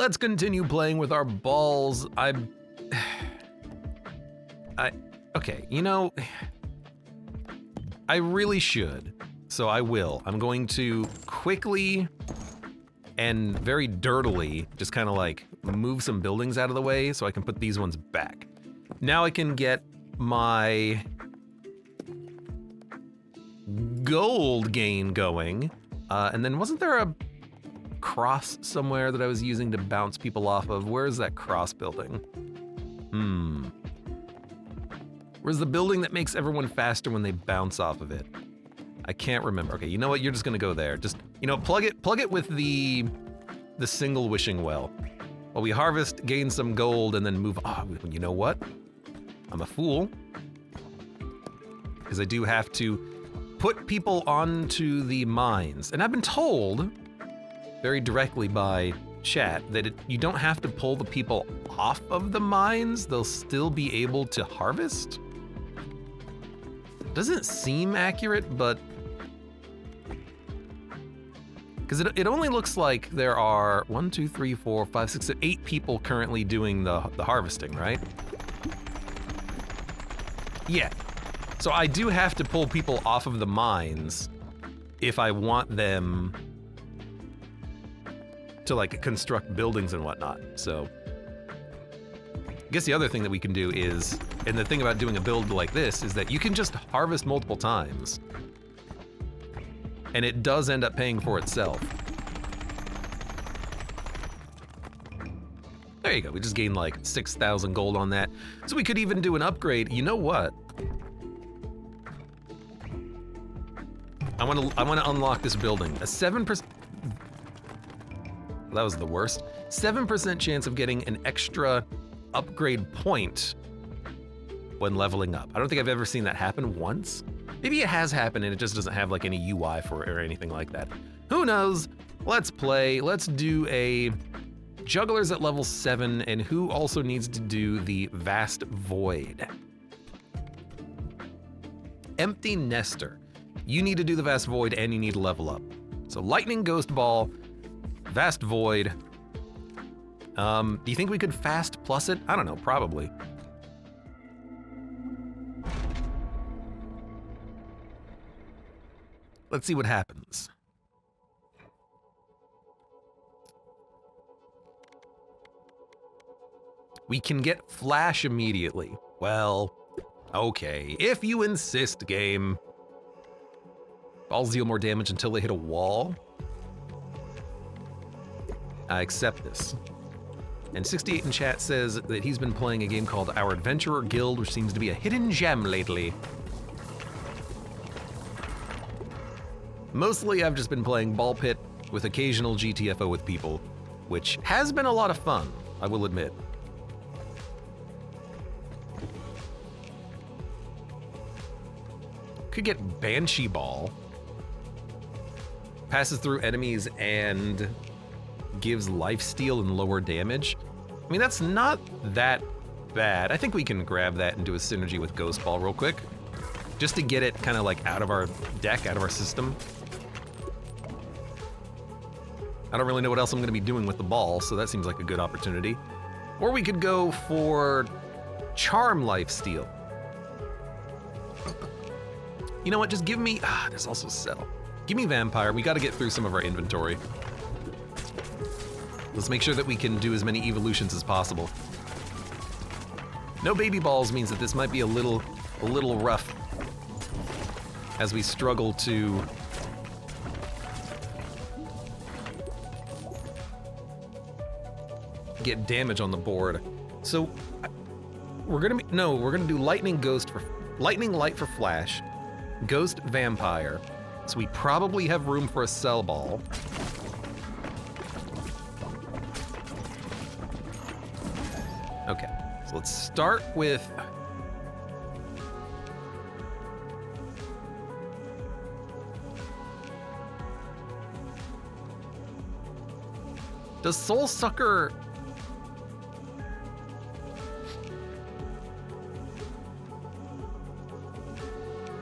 let's continue playing with our balls. Okay, you know, I really should, so I will. I'm going to quickly and very dirtily just kind of like move some buildings out of the way so I can put these ones back. Now I can get my gold gain going. And then wasn't there a cross somewhere that I was using to bounce people off of? Where is that cross building? Where's the building that makes everyone faster when they bounce off of it? I can't remember. Okay, you know what? You're just gonna go there. Just, you know, plug it with the single wishing well. While we harvest, gain some gold, and then move. Oh, you know what? I'm a fool. Because I do have to put people onto the mines. And I've been told very directly by chat that you don't have to pull the people off of the mines. They'll still be able to harvest. Doesn't seem accurate, but because it only looks like there are 1, 2, 3, 4, 5, 6, 7, 8 people currently doing the harvesting, right? Yeah. So I do have to pull people off of the mines if I want them to like construct buildings and whatnot. So I guess the other thing that we can do is, and the thing about doing a build like this is that you can just harvest multiple times. And it does end up paying for itself. There you go, we just gained like 6,000 gold on that. So we could even do an upgrade. You know what? I want to unlock this building. A 7%, that was the worst. 7% chance of getting an extra upgrade point when leveling up. I don't think I've ever seen that happen once. Maybe it has happened and it just doesn't have like any UI for it or anything like that. Who knows? Let's play. Let's do a jugglers at level 7, and who also needs to do the vast void. Empty nester. You need to do the vast void and you need to level up. So lightning ghost ball, vast void. Do you think we could fast plus it? I don't know, probably. Let's see what happens. We can get flash immediately. Well, okay, if you insist, game. Balls deal more damage until they hit a wall. I accept this. And 68 in chat says that he's been playing a game called Our Adventurer Guild, which seems to be a hidden gem lately. Mostly I've just been playing Ball Pit with occasional GTFO with people, which has been a lot of fun, I will admit. Could get Banshee Ball. Passes through enemies and gives lifesteal and lower damage. I mean, that's not that bad. I think we can grab that and do a synergy with Ghost Ball real quick, just to get it kind of like out of our deck, out of our system. I don't really know what else I'm gonna be doing with the ball, so that seems like a good opportunity. Or we could go for Charm Lifesteal. You know what, just give me, there's also Cell. Give me Vampire, we gotta get through some of our inventory. Let's make sure that we can do as many evolutions as possible. No baby balls means that this might be a little rough as we struggle to get damage on the board. So we're gonna do Lightning Light for Flash, Ghost Vampire. So we probably have room for a Cell Ball. Okay, so let's start with does Soul Sucker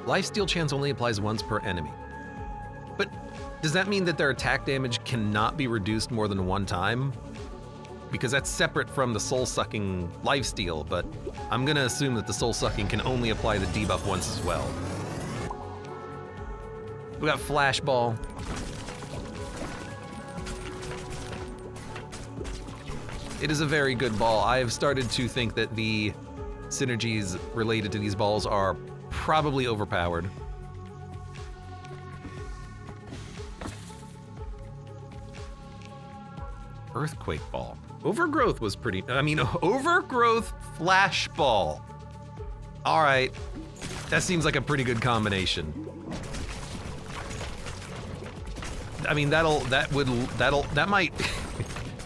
Lifesteal chance only applies once per enemy. But does that mean that their attack damage cannot be reduced more than one time? because that's separate from the soul-sucking lifesteal, but I'm gonna assume that the soul-sucking can only apply the debuff once as well. We got Flashball. It is a very good ball. I have started to think that the synergies related to these balls are probably overpowered. Earthquake Ball. Overgrowth was pretty, Overgrowth Flashball. All right, that seems like a pretty good combination. I mean, that might,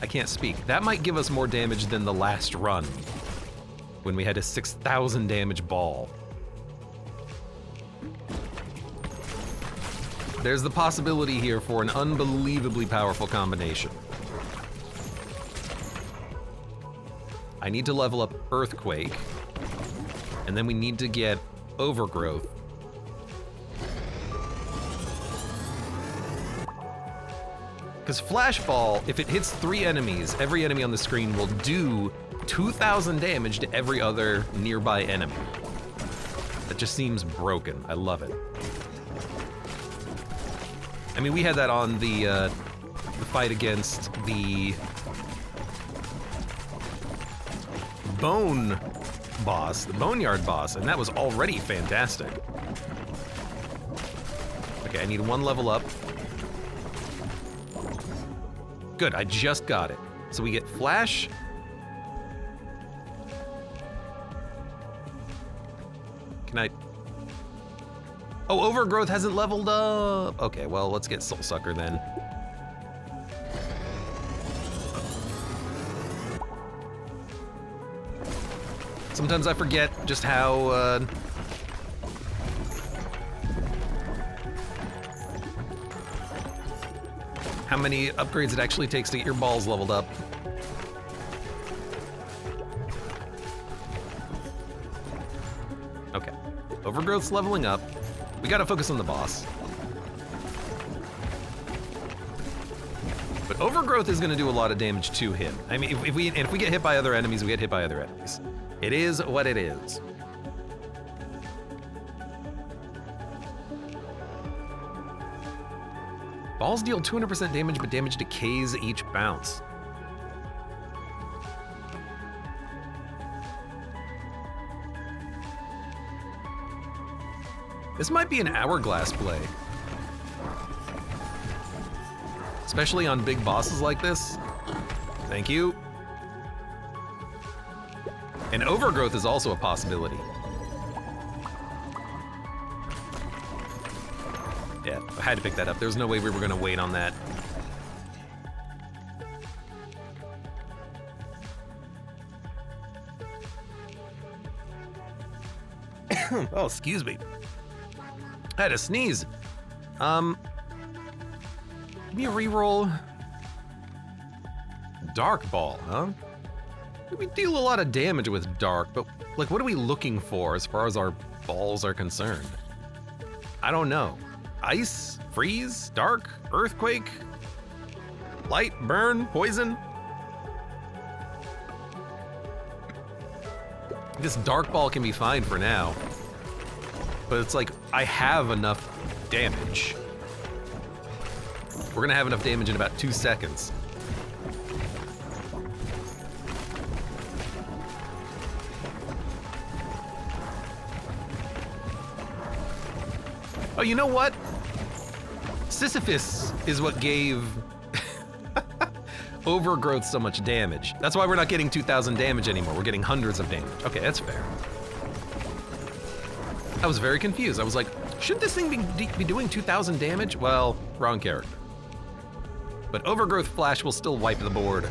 I can't speak. That might give us more damage than the last run when we had a 6,000 damage ball. There's the possibility here for an unbelievably powerful combination. I need to level up Earthquake, and then we need to get Overgrowth. Because Flashball, if it hits 3 enemies, every enemy on the screen will do 2,000 damage to every other nearby enemy. That just seems broken. I love it. I mean, we had that on the fight against the Bone boss, the Boneyard boss, and that was already fantastic. Okay, I need 1 level up. Good, I just got it. So we get Flash. Can I? Oh, Overgrowth hasn't leveled up. Okay, well, let's get Soul Sucker then. Sometimes I forget just how many upgrades it actually takes to get your balls leveled up. Okay, Overgrowth's leveling up. We gotta focus on the boss. But Overgrowth is gonna do a lot of damage to him. I mean, if we get hit by other enemies, we get hit by other enemies. It is what it is. Balls deal 200% damage, but damage decays each bounce. This might be an hourglass play. Especially on big bosses like this. Thank you. And Overgrowth is also a possibility. Yeah, I had to pick that up. There's no way we were gonna wait on that. Oh, excuse me. I had a sneeze. Give me a reroll. Dark Ball, huh? We deal a lot of damage with Dark, but like, what are we looking for as far as our balls are concerned? I don't know. Ice, freeze, dark, earthquake, light, burn, poison. This Dark Ball can be fine for now, but it's like, I have enough damage. We're gonna have enough damage in about 2 seconds. Oh, you know what? Sisyphus is what gave Overgrowth so much damage. That's why we're not getting 2,000 damage anymore. We're getting hundreds of damage. Okay, that's fair. I was very confused. I was like, shouldn't this thing be doing 2,000 damage? Well, wrong character. But Overgrowth Flash will still wipe the board.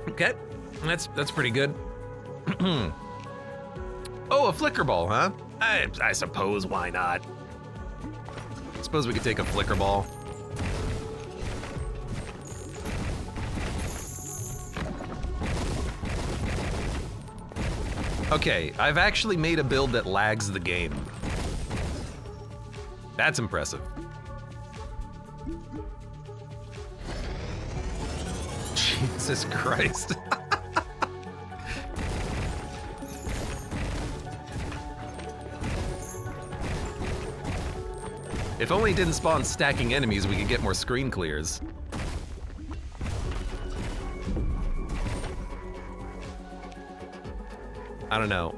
Okay, that's pretty good. Oh, a flicker ball, huh? I suppose, why not? Suppose we could take a flicker ball. Okay, I've actually made a build that lags the game. That's impressive. Jesus Christ. If only it didn't spawn stacking enemies, we could get more screen clears. I don't know.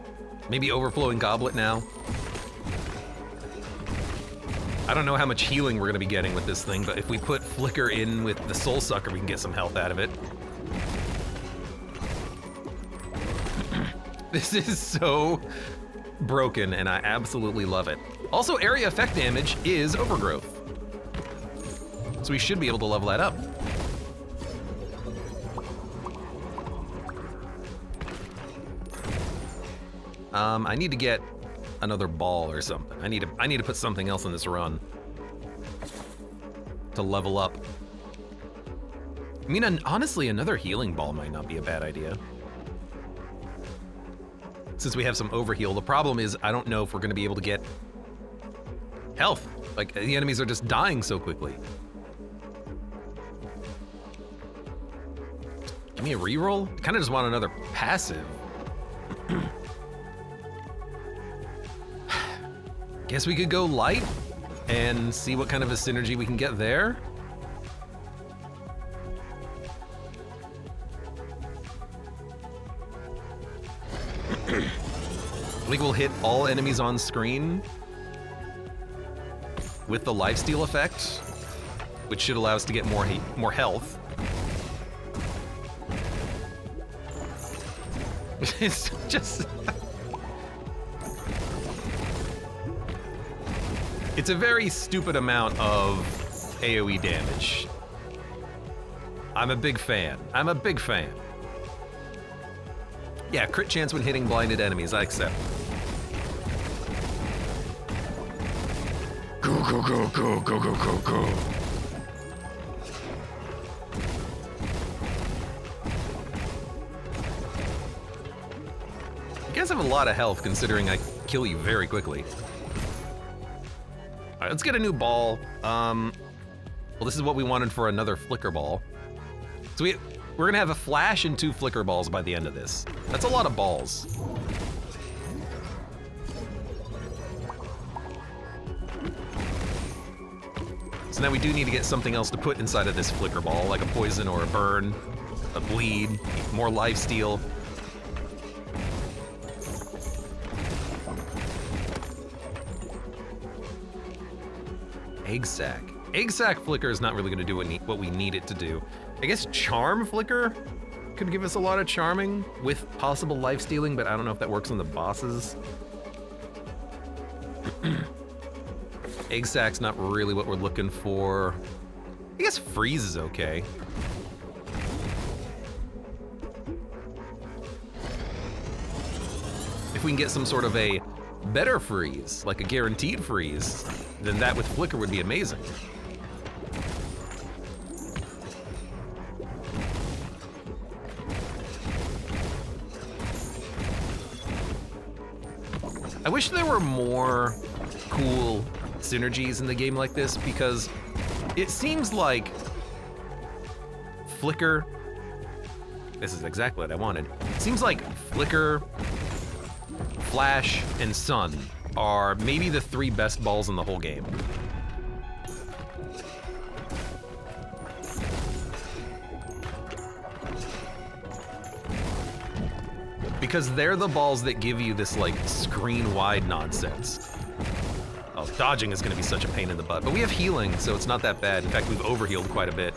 Maybe overflowing goblet now? I don't know how much healing we're gonna be getting with this thing, but if we put flicker in with the soul sucker, we can get some health out of it. This is so broken, and I absolutely love it. Also, area effect damage is overgrowth. So we should be able to level that up. I need to get another ball or something. I need to put something else in this run to level up. I mean, honestly, another healing ball might not be a bad idea. Since we have some overheal, the problem is I don't know if we're gonna be able to get health. Like, the enemies are just dying so quickly. Give me a reroll? I kinda just want another passive. Guess we could go light and see what kind of a synergy we can get there. I think we'll hit all enemies on screen with the lifesteal effect, which should allow us to get more health. It's just... It's a very stupid amount of AoE damage. I'm a big fan. I'm a big fan. Yeah, crit chance when hitting blinded enemies, I accept. Go, go, go, go, go, go, go, go. You guys have a lot of health considering I kill you very quickly. All right, let's get a new ball. Well, this is what we wanted for another flicker ball. So we're gonna have a flash and 2 flicker balls by the end of this. That's a lot of balls. So now we do need to get something else to put inside of this flicker ball, like a poison or a burn, a bleed, more lifesteal. Egg sac. Egg sac flicker is not really gonna do what we need it to do. I guess charm flicker could give us a lot of charming with possible life stealing, but I don't know if that works on the bosses. Egg sac's not really what we're looking for. I guess freeze is okay. If we can get some sort of a better freeze, like a guaranteed freeze, then that with flicker would be amazing. I wish there were more cool synergies in the game like this, because it seems like flicker, this is exactly what I wanted. It seems like flicker, flash, and sun are maybe the 3 best balls in the whole game. Because they're the balls that give you this like screen-wide nonsense. Oh, dodging is gonna be such a pain in the butt, but we have healing, so it's not that bad. In fact, we've overhealed quite a bit.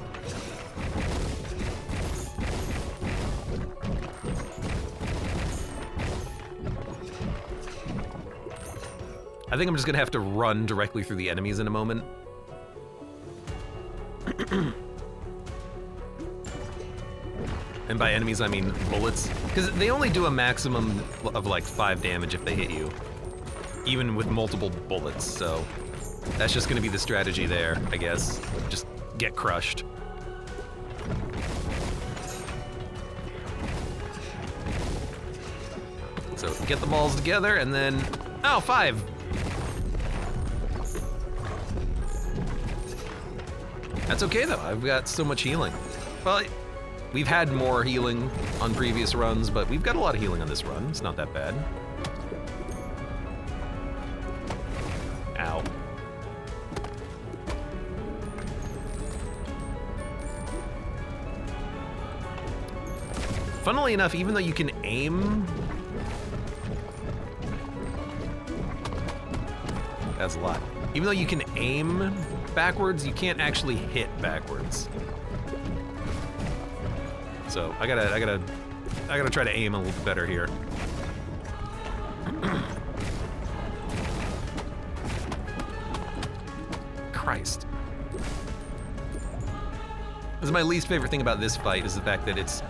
I think I'm just gonna have to run directly through the enemies in a moment. And by enemies, I mean bullets. Because they only do a maximum of like 5 damage if they hit you. Even with multiple bullets, so. That's just gonna be the strategy there, I guess. Just get crushed. So get the balls together and then, oh, 5. That's okay though, I've got so much healing. Well, we've had more healing on previous runs, but we've got a lot of healing on this run. It's not that bad. Ow. Funnily enough, even though you can aim, that's a lot. Even though you can aim backwards, you can't actually hit backwards. So I gotta try to aim a little bit better here. Christ. This is my least favorite thing about this fight, is the fact that it's,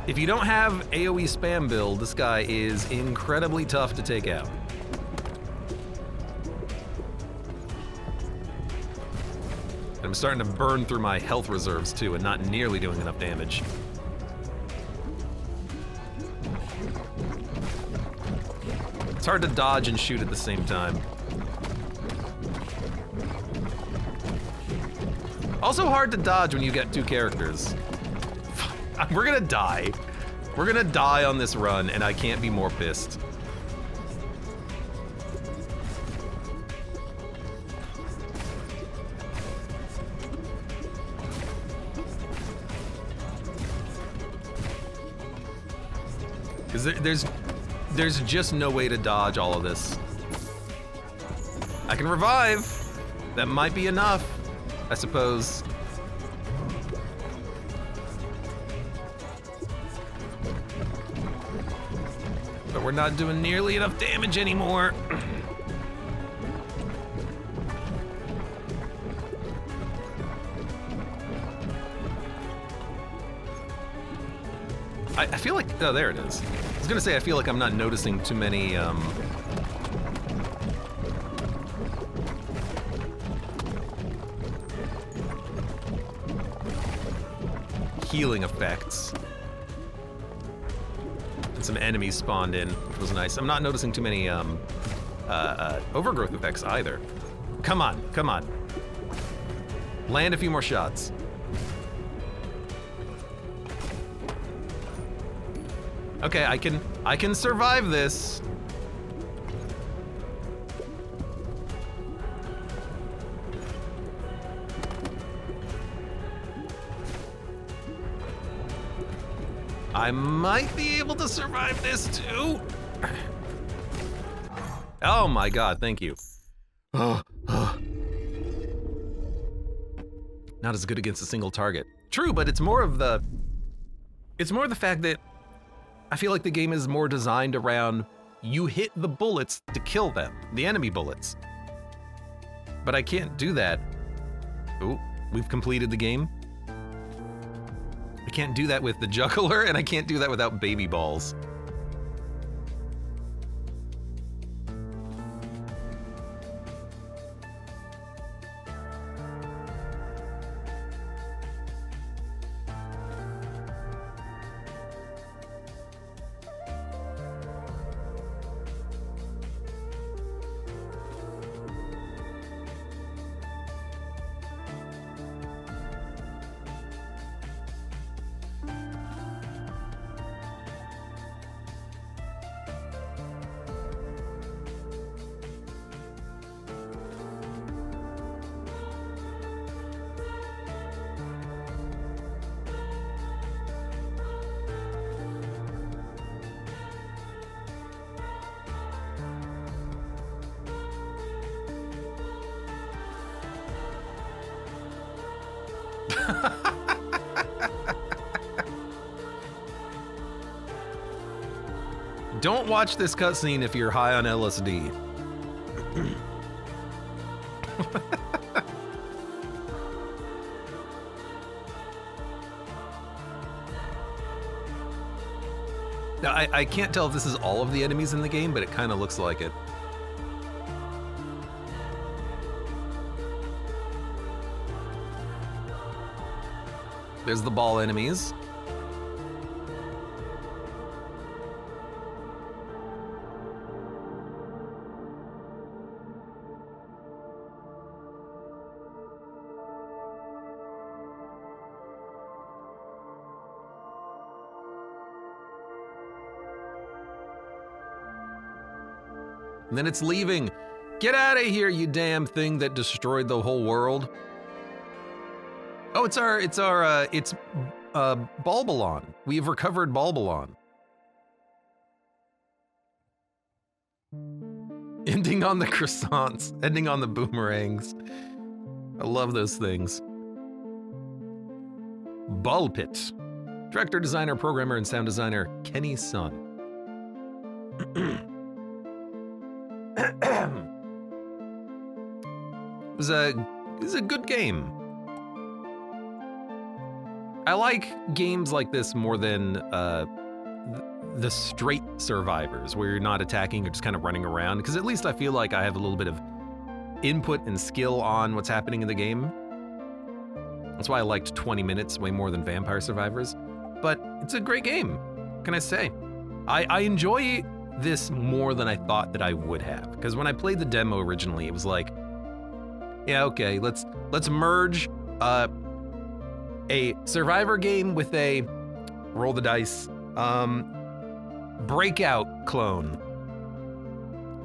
if you don't have AoE spam build, this guy is incredibly tough to take out. I'm starting to burn through my health reserves too, and not nearly doing enough damage. It's hard to dodge and shoot at the same time. Also hard to dodge when you get 2 characters. We're gonna die. We're gonna die on this run, and I can't be more pissed. Because there's just no way to dodge all of this. I can revive. That might be enough, I suppose. But we're not doing nearly enough damage anymore. I feel like, oh, there it is. I was gonna say, I feel like I'm not noticing too many, healing effects. And some enemies spawned in, which was nice. I'm not noticing too many, overgrowth effects either. Come on, come on. Land a few more shots. Okay, I can survive this. I might be able to survive this too. Oh my god, thank you. Not as good against a single target. True, but it's more of the fact that I feel like the game is more designed around you hit the bullets to kill them, the enemy bullets. But I can't do that. Ooh, we've completed the game. I can't do that with the juggler, and I can't do that without baby balls. Don't watch this cutscene if you're high on LSD. Now, I can't tell if this is all of the enemies in the game, but it kind of looks like it. There's the ball enemies. And then it's leaving. Get out of here, you damn thing that destroyed the whole world. Oh, it's Bulbalon. We've recovered Bulbalon. Ending on the croissants, ending on the boomerangs. I love those things. Ball Pit. Director, designer, programmer, and sound designer, Kenny Sun. It was a good game. I like games like this more than the straight survivors where you're not attacking, you're just kind of running around, because at least I feel like I have a little bit of input and skill on what's happening in the game. That's why I liked 20 minutes way more than Vampire Survivors. But it's a great game, what can I say? I enjoy this more than I thought that I would have, because when I played the demo originally, it was like, yeah, okay, let's merge a survivor game with a roll the dice breakout clone.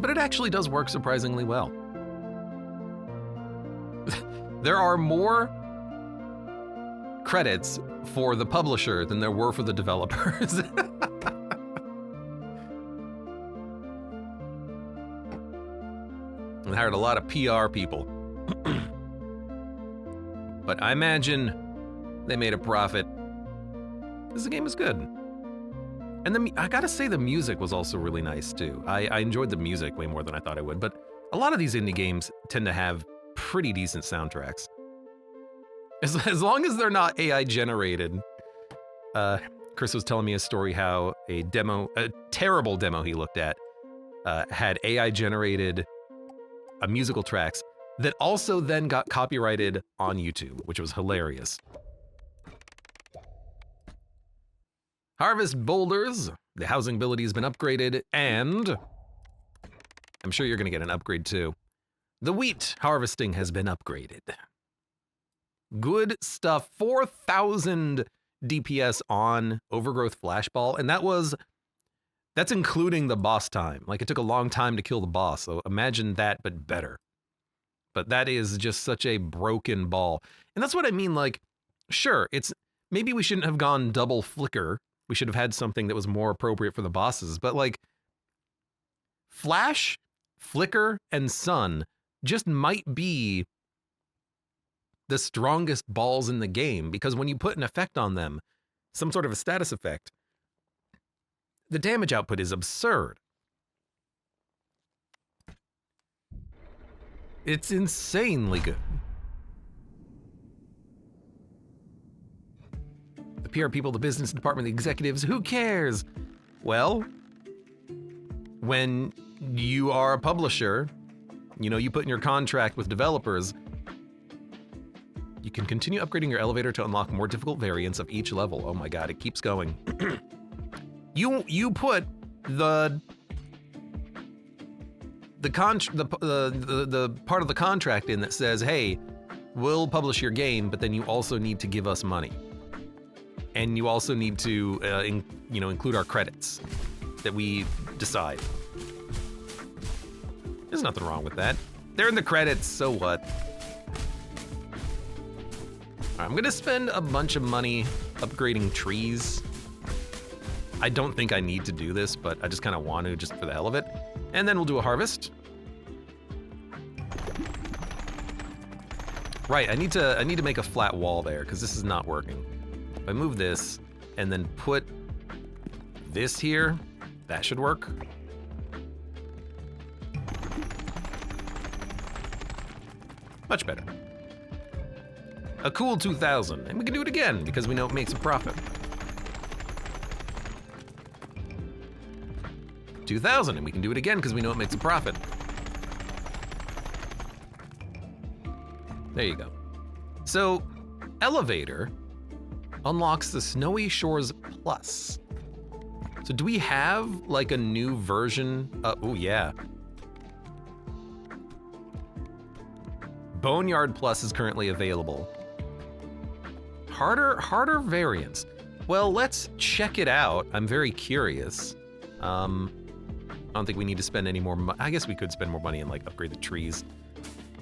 But it actually does work surprisingly well. There are more credits for the publisher than there were for the developers. I hired a lot of PR people. But I imagine they made a profit, because the game is good. And I gotta say the music was also really nice too. I enjoyed the music way more than I thought I would, but a lot of these indie games tend to have pretty decent soundtracks. As long as they're not AI generated. Chris was telling me a story how a terrible demo he looked at, had AI generated musical tracks that also then got copyrighted on YouTube, which was hilarious. Harvest boulders. The housing ability has been upgraded, and I'm sure you're gonna get an upgrade too. The wheat harvesting has been upgraded. Good stuff. 4,000 DPS on Overgrowth Flashball, and that's including the boss time. Like, it took a long time to kill the boss, so imagine that, but better. But that is just such a broken ball. And that's what I mean, like, sure, maybe we shouldn't have gone double flicker. We should have had something that was more appropriate for the bosses, but like, Flash, Flicker, and Sun just might be the strongest balls in the game, because when you put an effect on them, some sort of a status effect, the damage output is absurd. It's insanely good. The PR people, the business department, the executives, who cares? Well, when you are a publisher, you put in your contract with developers, you can continue upgrading your elevator to unlock more difficult variants of each level. Oh my God, it keeps going. You put the part of the contract in that says, hey, we'll publish your game, but then you also need to give us money. And you also need to include our credits that we decide. There's nothing wrong with that. They're in the credits, so what? I'm gonna spend a bunch of money upgrading trees. I don't think I need to do this, but I just kind of want to, just for the hell of it. And then we'll do a harvest. Right, I need to make a flat wall there, because this is not working. If I move this and then put this here, that should work. Much better. A cool 2,000, and we can do it again because we know it makes a profit. 2,000, and we can do it again because we know it makes a profit. There you go. So, elevator unlocks the Snowy Shores Plus. So do we have like a new version? Oh yeah. Boneyard Plus is currently available. Harder variants. Well, let's check it out. I'm very curious. I don't think we need to spend any more money. I guess we could spend more money and like upgrade the trees.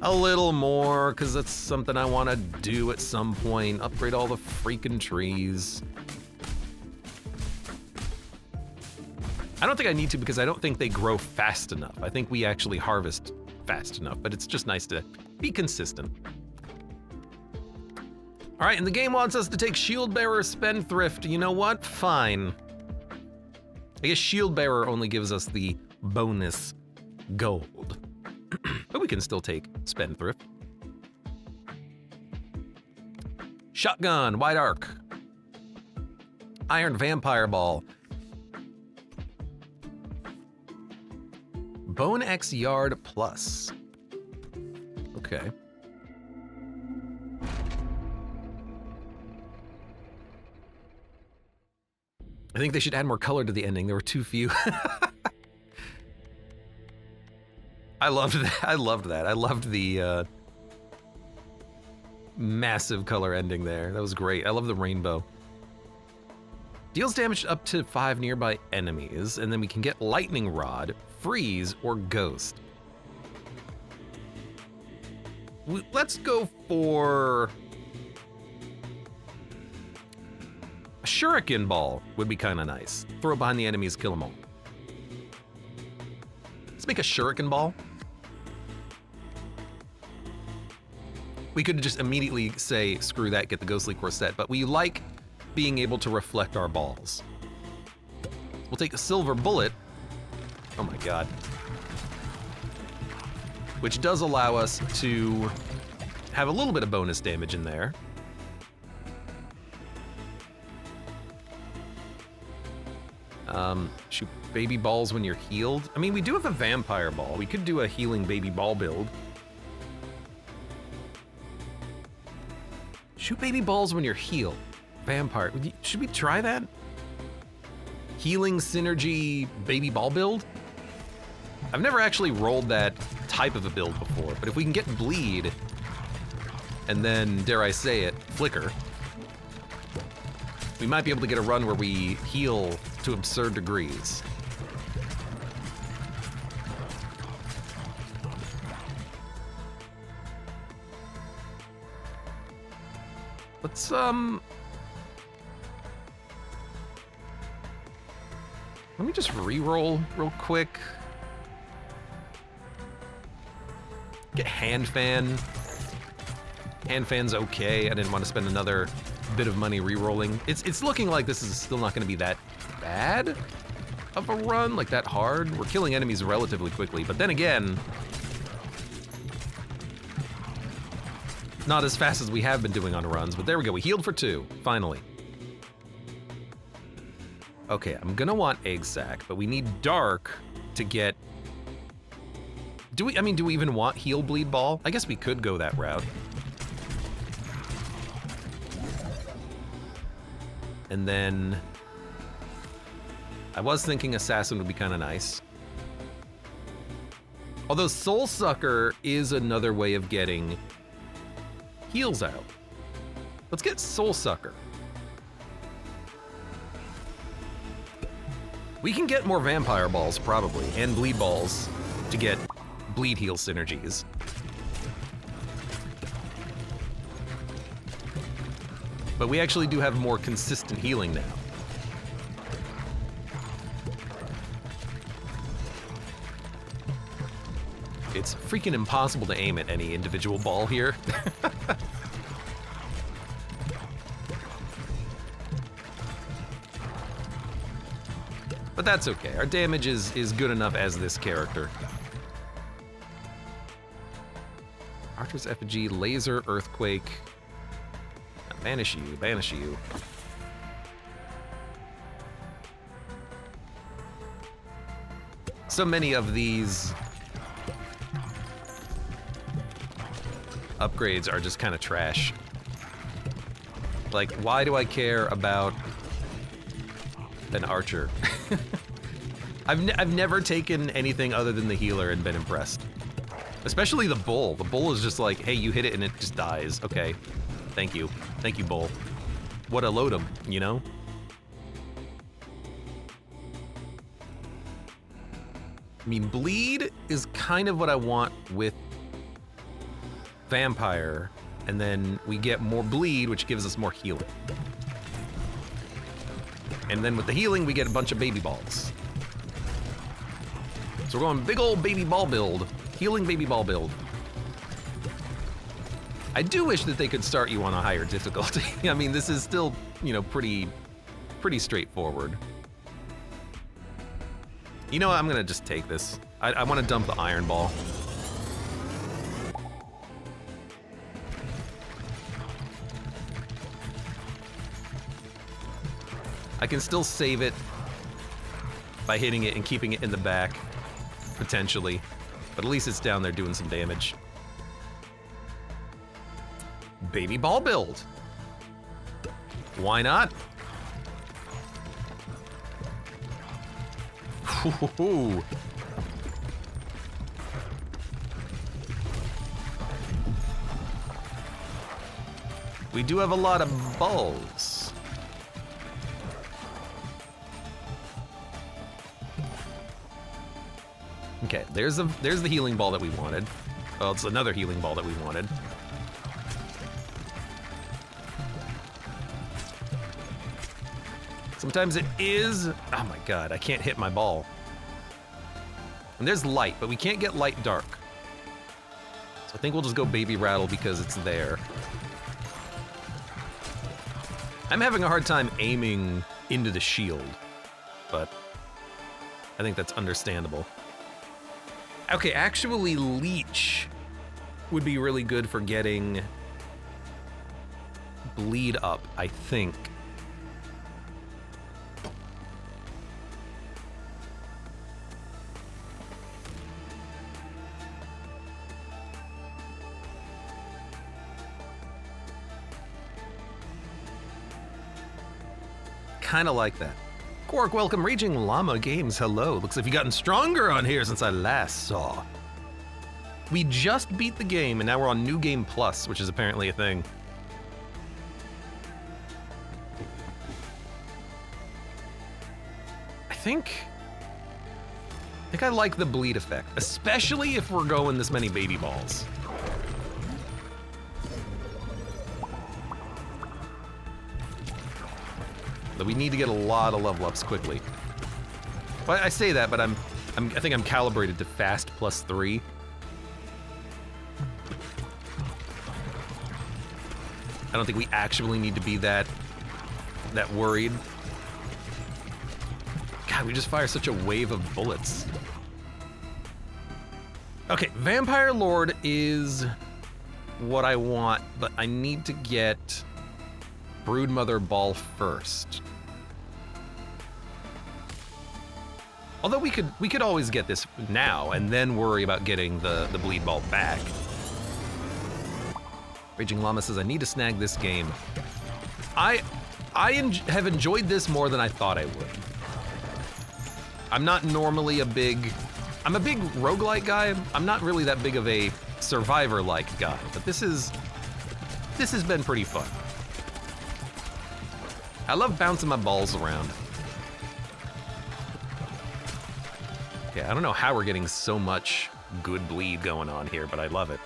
A little more, because that's something I want to do at some point. Upgrade all the freaking trees. I don't think I need to because I don't think they grow fast enough. I think we actually harvest fast enough, but it's just nice to be consistent. All right, and the game wants us to take Shield Bearer Spendthrift. You know what? Fine. I guess Shield Bearer only gives us the bonus gold. But we can still take Spendthrift. Shotgun, Wide Arc. Iron Vampire Ball. Bone X Yard Plus. Okay. I think they should add more color to the ending. There were too few. I loved that. I loved the massive color ending there. That was great. I love the rainbow. Deals damage up to 5 nearby enemies, and then we can get Lightning Rod, Freeze, or Ghost. Let's go for a Shuriken Ball would be kind of nice. Throw it behind the enemies, kill them all. Let's make a Shuriken Ball. We could just immediately say, screw that, get the Ghostly Corset, but we like being able to reflect our balls. We'll take a Silver Bullet. Oh my god. Which does allow us to have a little bit of bonus damage in there. Shoot baby balls when you're healed. I mean, we do have a Vampire Ball. We could do a healing baby ball build. Shoot baby balls when you're healed. Vampire. Should we try that? Healing synergy baby ball build? I've never actually rolled that type of a build before, but if we can get bleed, and then, dare I say it, flicker, we might be able to get a run where we heal to absurd degrees. Let's, let me just re-roll real quick. Get Hand Fan. Hand Fan's okay. I didn't want to spend another bit of money re-rolling. It's looking like this is still not going to be that bad of a run, like that hard. We're killing enemies relatively quickly, but then again, not as fast as we have been doing on runs, but there we go. We healed for 2, finally. Okay, I'm gonna want Egg Sac, but we need Dark to get... do we even want Heal Bleed Ball? I guess we could go that route. And then... I was thinking Assassin would be kind of nice. Although Soul Sucker is another way of getting heals out. Let's get Soul Sucker. We can get more Vampire Balls, probably, and Bleed Balls to get Bleed Heal synergies. But we actually do have more consistent healing now. It's freaking impossible to aim at any individual ball here. But that's okay. Our damage is good enough as this character. Archer's Effigy, Laser, Earthquake. Banish you, banish you. So many of these upgrades are just kind of trash. Like, why do I care about an archer? I've never taken anything other than the healer and been impressed. Especially the bull. The bull is just like, hey, you hit it and it just dies. Okay, thank you. Thank you, bull. What a load 'em, you know? I mean, bleed is kind of what I want with vampire, and then we get more bleed, which gives us more healing. And then with the healing, we get a bunch of baby balls. So we're going big old baby ball build. Healing baby ball build. I do wish that they could start you on a higher difficulty. I mean, this is still, you know, pretty straightforward. You know what, I'm gonna just take this. I wanna dump the iron ball. I can still save it by hitting it and keeping it in the back, potentially. But at least it's down there doing some damage. Baby ball build. Why not? Ooh. We do have a lot of balls. Okay, there's the healing ball that we wanted. Well, it's another healing ball that we wanted. Sometimes it is, oh my god, I can't hit my ball. And there's light, but we can't get light dark. So I think we'll just go baby rattle because it's there. I'm having a hard time aiming into the shield, but I think that's understandable. Okay, actually leech would be really good for getting bleed up, I think. Kinda like that. Quark, welcome. Raging Llama Games, hello. Looks like you've gotten stronger on here since I last saw. We just beat the game, and now we're on New Game Plus, which is apparently a thing. I think I like the bleed effect, especially if we're going this many baby balls. We need to get a lot of level ups quickly. Well, I say that, but I think I'm calibrated to fast +3. I don't think we actually need to be that worried. God, we just fire such a wave of bullets. Okay, Vampire Lord is what I want, but I need to get Broodmother Ball first. Although we could always get this now and then worry about getting the bleed ball back. Raging Llama says, I need to snag this game. I have enjoyed this more than I thought I would. I'm not normally I'm a big roguelite guy. I'm not really that big of a survivor-like guy, but this has been pretty fun. I love bouncing my balls around. Okay, I don't know how we're getting so much good bleed going on here, but I love it.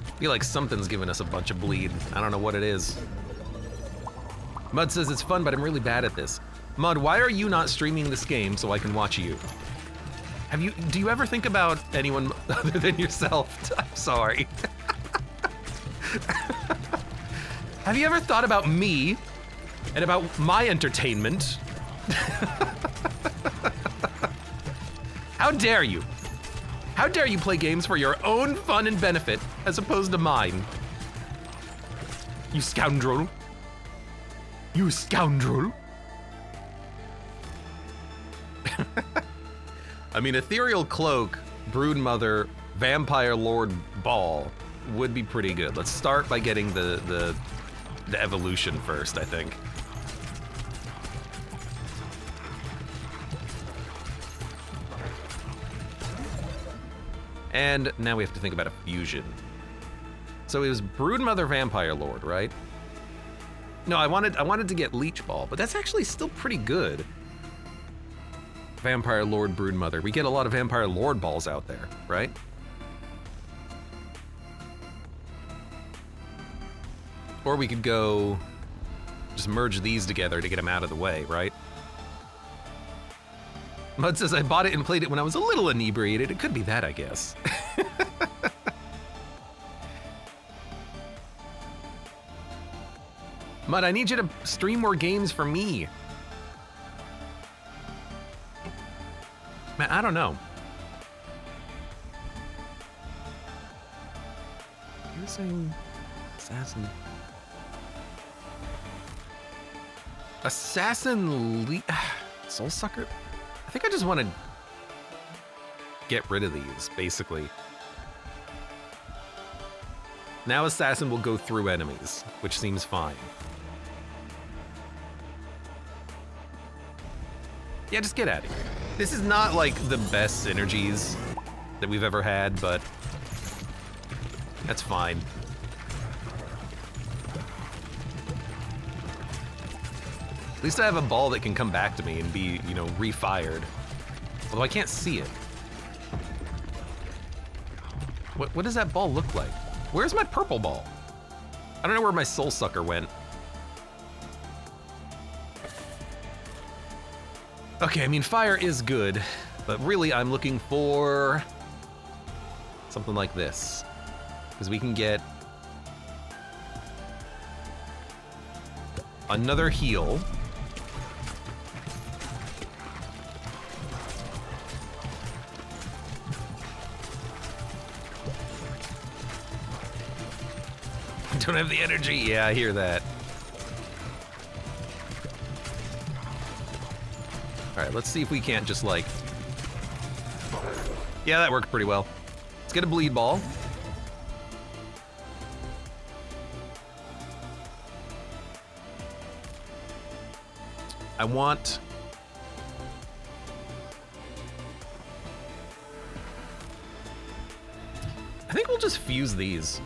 I feel like something's giving us a bunch of bleed. I don't know what it is. Mud says it's fun, but I'm really bad at this. Mud, why are you not streaming this game so I can watch you? Do you ever think about anyone other than yourself? I'm sorry. Have you ever thought about me and about my entertainment? How dare you? How dare you play games for your own fun and benefit as opposed to mine? You scoundrel. You scoundrel. I mean, Ethereal Cloak, Broodmother, Vampire Lord Ball would be pretty good. Let's start by getting the evolution first, I think. And now we have to think about a fusion. So it was Broodmother Vampire Lord, right? No, I wanted to get Leech Ball, but that's actually still pretty good. Vampire Lord Broodmother. We get a lot of Vampire Lord balls out there, right? Or we could go just merge these together to get them out of the way, right? Mud says, I bought it and played it when I was a little inebriated. It could be that, I guess. Mud, I need you to stream more games for me. Man, I don't know. You were saying assassin. Soul Sucker? I think I just want to get rid of these, basically. Now Assassin will go through enemies, which seems fine. Yeah, just get out of here. This is not like the best synergies that we've ever had, but that's fine. At least I have a ball that can come back to me and be, you know, refired. Although I can't see it. What does that ball look like? Where's my purple ball? I don't know where my Soul Sucker went. Okay, I mean, fire is good, but really I'm looking for something like this. Because we can get another heal. Don't have the energy. Yeah, I hear that. All right, let's see if we can't just like... Yeah, that worked pretty well. Let's get a bleed ball. I want... I think we'll just fuse these.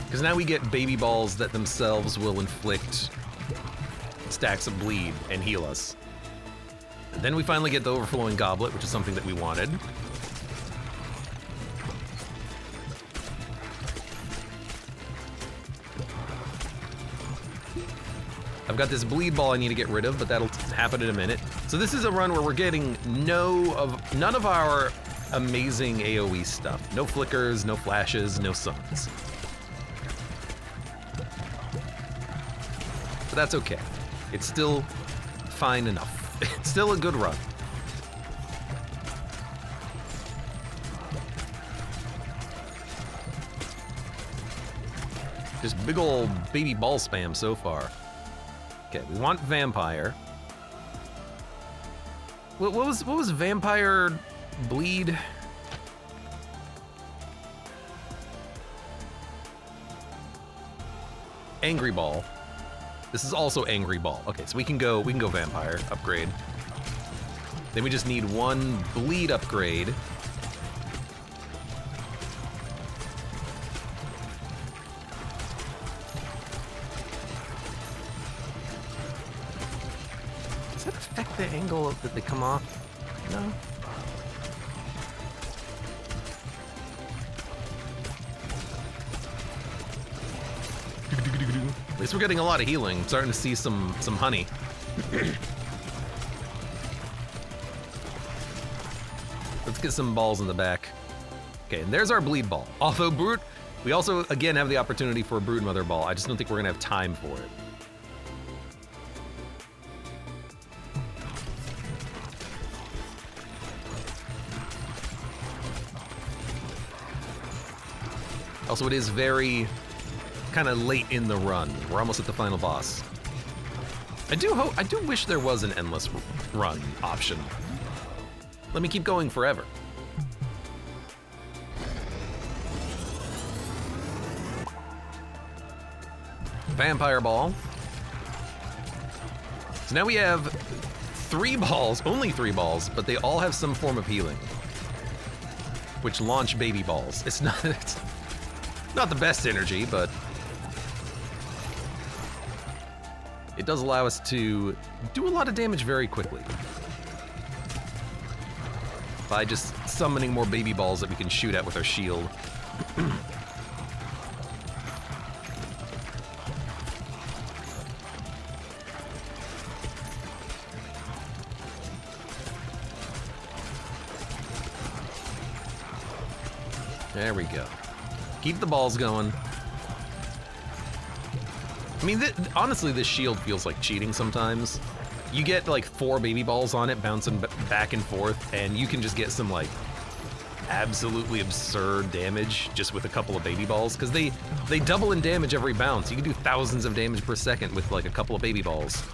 Because now we get baby balls that themselves will inflict stacks of bleed and heal us. And then we finally get the overflowing goblet, which is something that we wanted. I've got this bleed ball I need to get rid of, but that'll happen in a minute. So this is a run where we're getting none of our amazing AoE stuff. No flickers, no flashes, no suns. But that's okay. It's still fine enough. It's still a good run. Just big old baby ball spam so far. Okay, we want vampire. What was vampire bleed? Angry ball. This is also angry ball. Okay, so we can go vampire upgrade. Then we just need one bleed upgrade. Does that affect the angle that they come off? No. At least we're getting a lot of healing. I'm starting to see some honey. Let's get some balls in the back. Okay, and there's our bleed ball. Although we also again have the opportunity for a Broodmother ball. I just don't think we're gonna have time for it. Also, it is very kind of late in the run. We're almost at the final boss. I do wish there was an endless run option. Let me keep going forever. Vampire ball. So now we have 3 balls, only 3 balls, but they all have some form of healing, which launch baby balls. It's not the best energy, but it does allow us to do a lot of damage very quickly by just summoning more baby balls that we can shoot at with our shield. There we go. Keep the balls going. I mean, honestly, this shield feels like cheating sometimes. You get like 4 baby balls on it bouncing back and forth, and you can just get some like absolutely absurd damage just with a couple of baby balls, because they double in damage every bounce. You can do thousands of damage per second with like a couple of baby balls.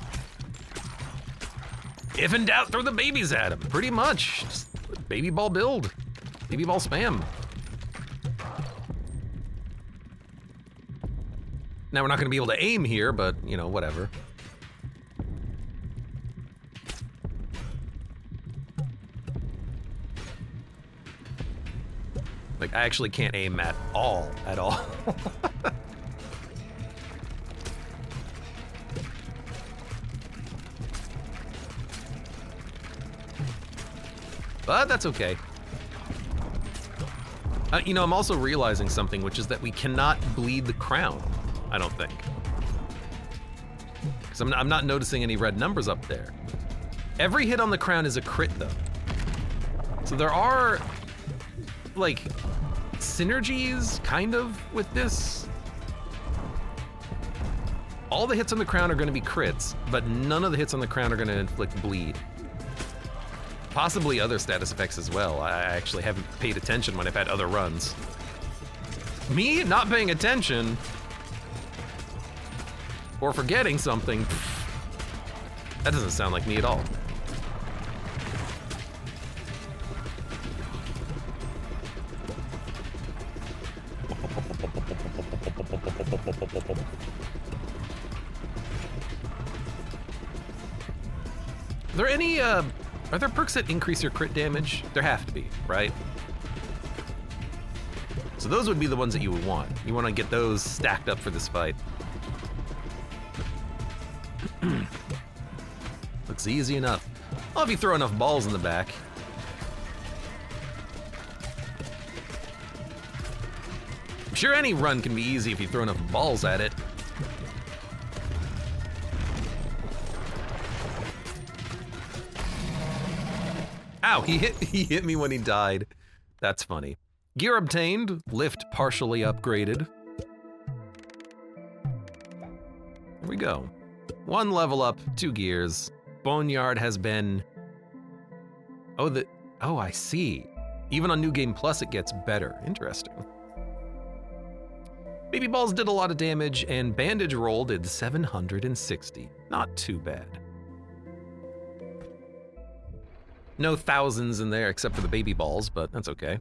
If in doubt, throw the babies at them. Pretty much. Just baby ball build. Baby ball spam. Now we're not gonna be able to aim here, but you know, whatever. Like, I actually can't aim at all. But that's okay. You know, I'm also realizing something, which is that we cannot bleed the crown, I don't think. Because I'm not noticing any red numbers up there. Every hit on the crown is a crit, though. So there are, like, synergies, kind of, with this. All the hits on the crown are going to be crits, but none of the hits on the crown are going to inflict bleed. Possibly other status effects as well. I actually haven't paid attention when I've had other runs. Me not paying attention or forgetting something, that doesn't sound like me at all. Are there perks that increase your crit damage? There have to be, right? So those would be the ones that you would want. You want to get those stacked up for this fight. Looks easy enough. Well, if you throw enough balls in the back. I'm sure any run can be easy if you throw enough balls at it. Ow, he hit me when he died. That's funny. Gear obtained, lift partially upgraded. There we go. 1 level up, 2 gears. Boneyard has been... Oh, I see. Even on New Game Plus, it gets better. Interesting. Baby Balls did a lot of damage, and Bandage Roll did 760. Not too bad. No thousands in there except for the baby balls, but that's okay.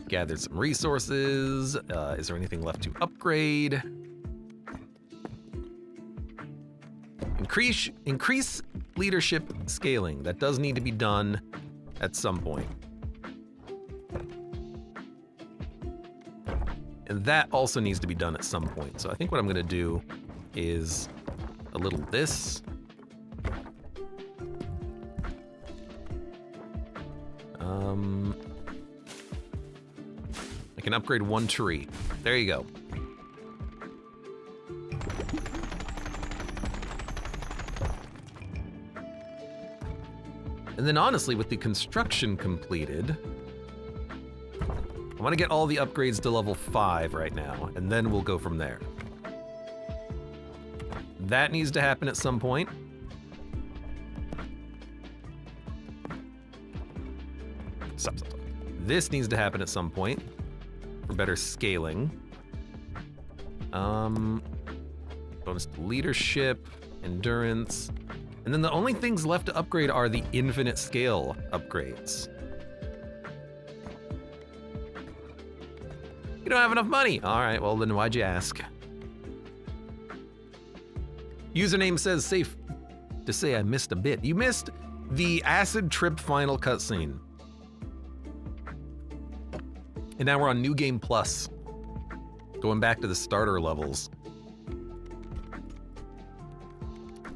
Gathered some resources. Is there anything left to upgrade? Increase leadership scaling. That does need to be done at some point. And that also needs to be done at some point. So I think what I'm gonna do is a little this. I can upgrade 1 tree. There you go. And then honestly, with the construction completed, I want to get all the upgrades to level 5 right now, and then we'll go from there. That needs to happen at some point. Stop. This needs to happen at some point for better scaling. Bonus to leadership, endurance. And then the only things left to upgrade are the infinite scale upgrades. You don't have enough money. All right, well then why'd you ask? Username says safe to say I missed a bit. You missed the acid trip final cutscene. And now we're on New Game Plus. Going back to the starter levels.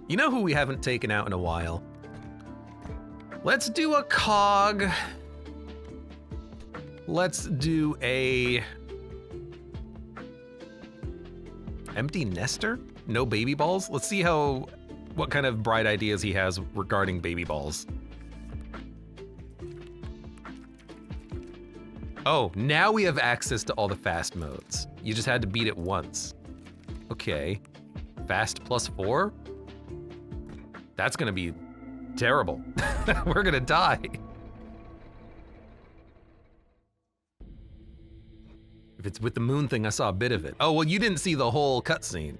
You know who we haven't taken out in a while? Let's do a cog. Let's do a empty nester? No baby balls? Let's see what kind of bright ideas he has regarding baby balls. Oh, now we have access to all the fast modes. You just had to beat it once. Okay. Fast +4? That's gonna be terrible. We're gonna die. If it's with the moon thing, I saw a bit of it. Oh, well, you didn't see the whole cutscene.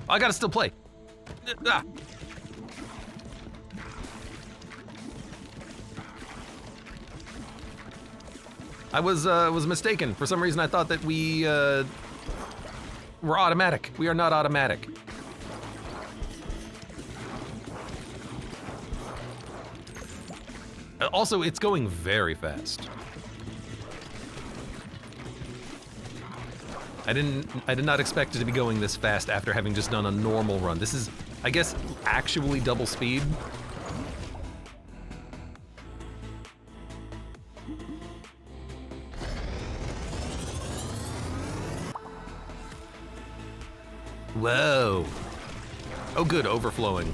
I gotta still play. Ah. I was mistaken. For some reason, I thought that we were automatic. We are not automatic. Also, it's going very fast. I did not expect it to be going this fast after having just done a normal run. This is, I guess, actually double speed. Whoa. Oh good, overflowing.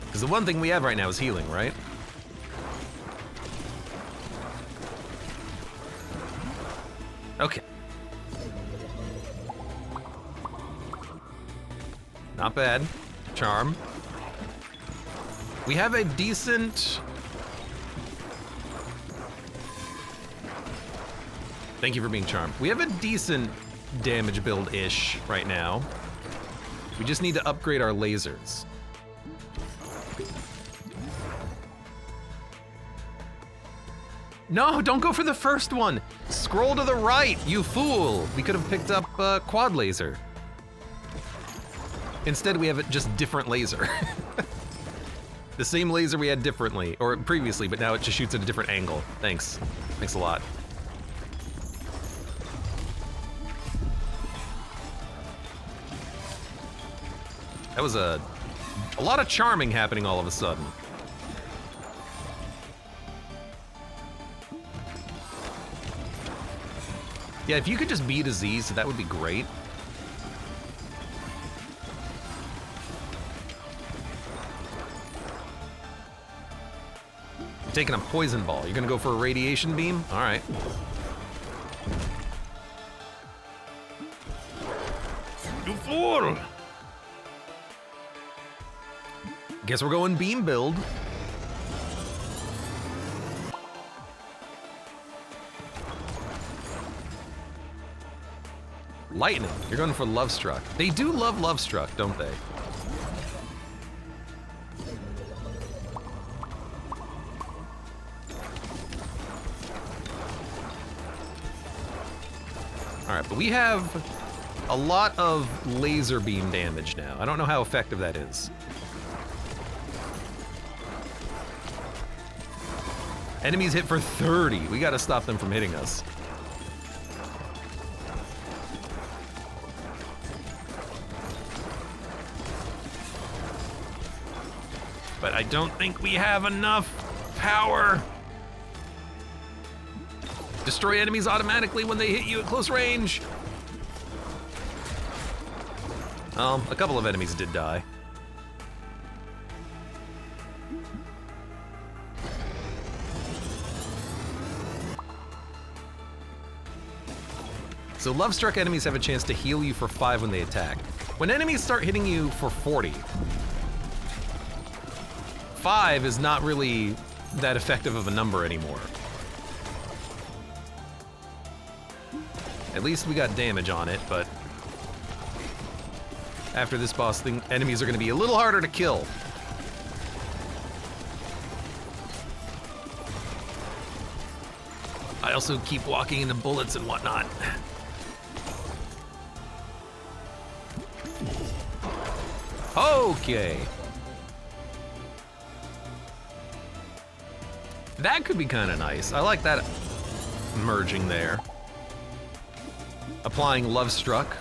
Because the one thing we have right now is healing, right? Okay. Not bad. Charm. We have a decent... Thank you for being charmed. We have a decent damage build-ish right now. We just need to upgrade our lasers. No, don't go for the first one. Scroll to the right, you fool. We could have picked up a quad laser. Instead, we have a just different laser. The same laser we had differently, or previously, but now it just shoots at a different angle. Thanks. Thanks a lot. That was a lot of charming happening all of a sudden. Yeah, if you could just beat a Z, so that would be great. You're taking a poison ball. You're gonna go for a radiation beam? All right. You fool! Guess we're going beam build. Lightning, you're going for Love Struck. They do love Love Struck, don't they? All right, but we have a lot of laser beam damage now. I don't know how effective that is. Enemies hit for 30. We gotta stop them from hitting us. But I don't think we have enough power. Destroy enemies automatically when they hit you at close range. A couple of enemies did die. So Love-Struck enemies have a chance to heal you for 5 when they attack. When enemies start hitting you for 40, 5 is not really that effective of a number anymore. At least we got damage on it, but after this boss thing, enemies are gonna be a little harder to kill. I also keep walking into bullets and whatnot. Okay. That could be kind of nice. I like that merging there. Applying Love Struck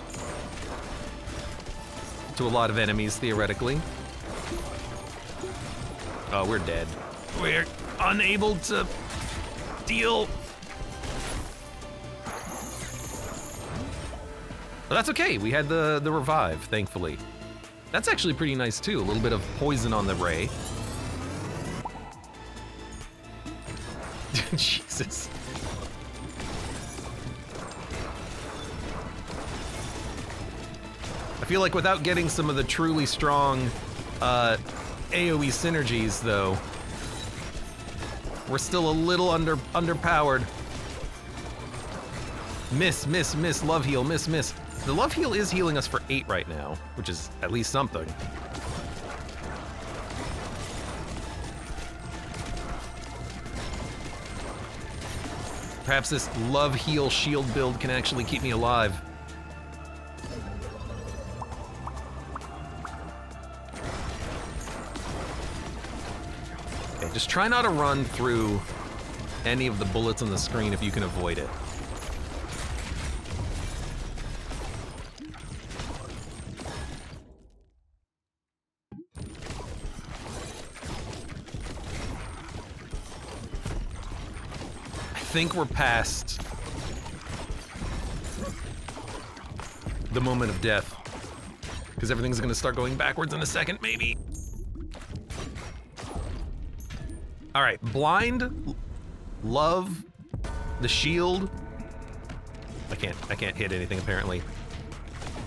to a lot of enemies, theoretically. Oh, we're dead. We're unable to deal. But that's okay, we had the revive, thankfully. That's actually pretty nice too, a little bit of poison on the ray. Jesus. I feel like without getting some of the truly strong AoE synergies though, we're still a little underpowered. Miss, love heal, miss. The love heal is healing us for 8 right now, which is at least something. Perhaps this love heal shield build can actually keep me alive. Okay, just try not to run through any of the bullets on the screen if you can avoid it. I think we're past the moment of death, because everything's gonna start going backwards in a second, maybe. All right, blind, love, the shield. I can't hit anything apparently.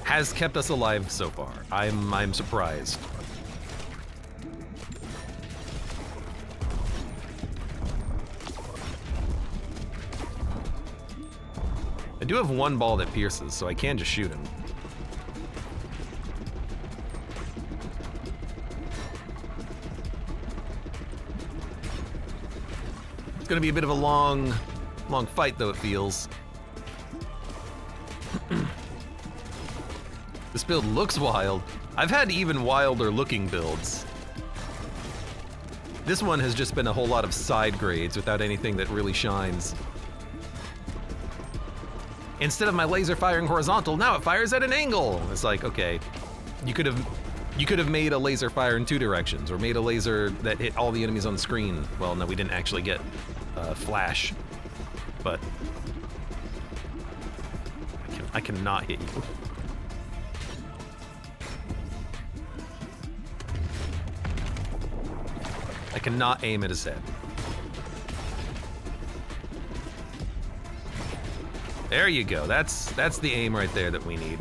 Has kept us alive so far. I'm surprised. I do have one ball that pierces, so I can just shoot him. It's gonna be a bit of a long fight, though, it feels. This build looks wild. I've had even wilder looking builds. This one has just been a whole lot of side grades without anything that really shines. Instead of my laser firing horizontal, now it fires at an angle. It's like, okay, you could have made a laser fire in 2 directions, or made a laser that hit all the enemies on the screen. Well, no, we didn't actually get flash, but I cannot hit you. I cannot aim at his head. There you go. That's the aim right there that we need.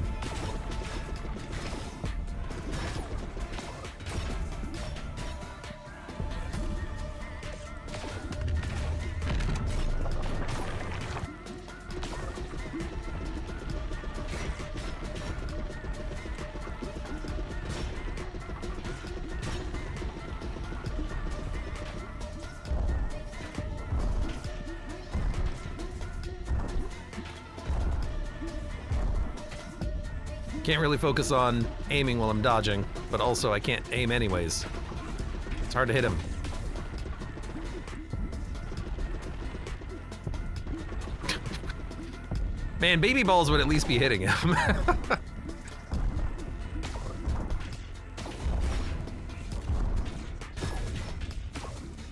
Can't really focus on aiming while I'm dodging, but also I can't aim anyways. It's hard to hit him. Man, baby balls would at least be hitting him.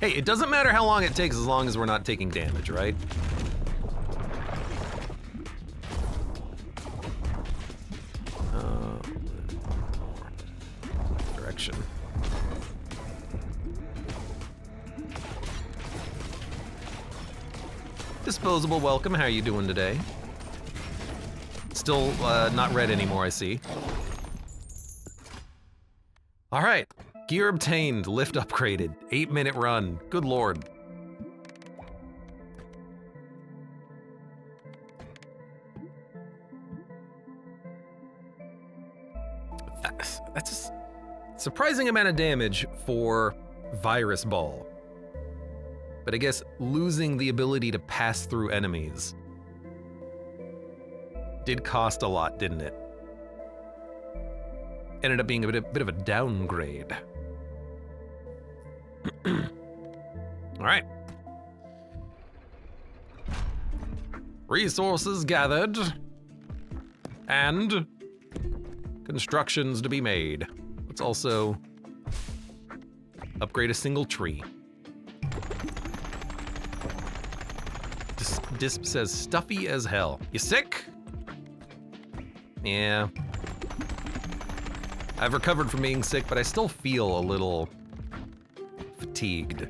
Hey, it doesn't matter how long it takes as long as we're not taking damage, right? Direction. Disposable welcome, how are you doing today? Still not red anymore, I see. All right, gear obtained, lift upgraded, 8-minute run, good lord. Surprising amount of damage for Virus Ball. But I guess losing the ability to pass through enemies did cost a lot, didn't it? Ended up being a bit of a downgrade. All right. Resources gathered. And constructions to be made. Let's also upgrade a single tree. Disp says stuffy as hell. You sick? Yeah. I've recovered from being sick, but I still feel a little fatigued.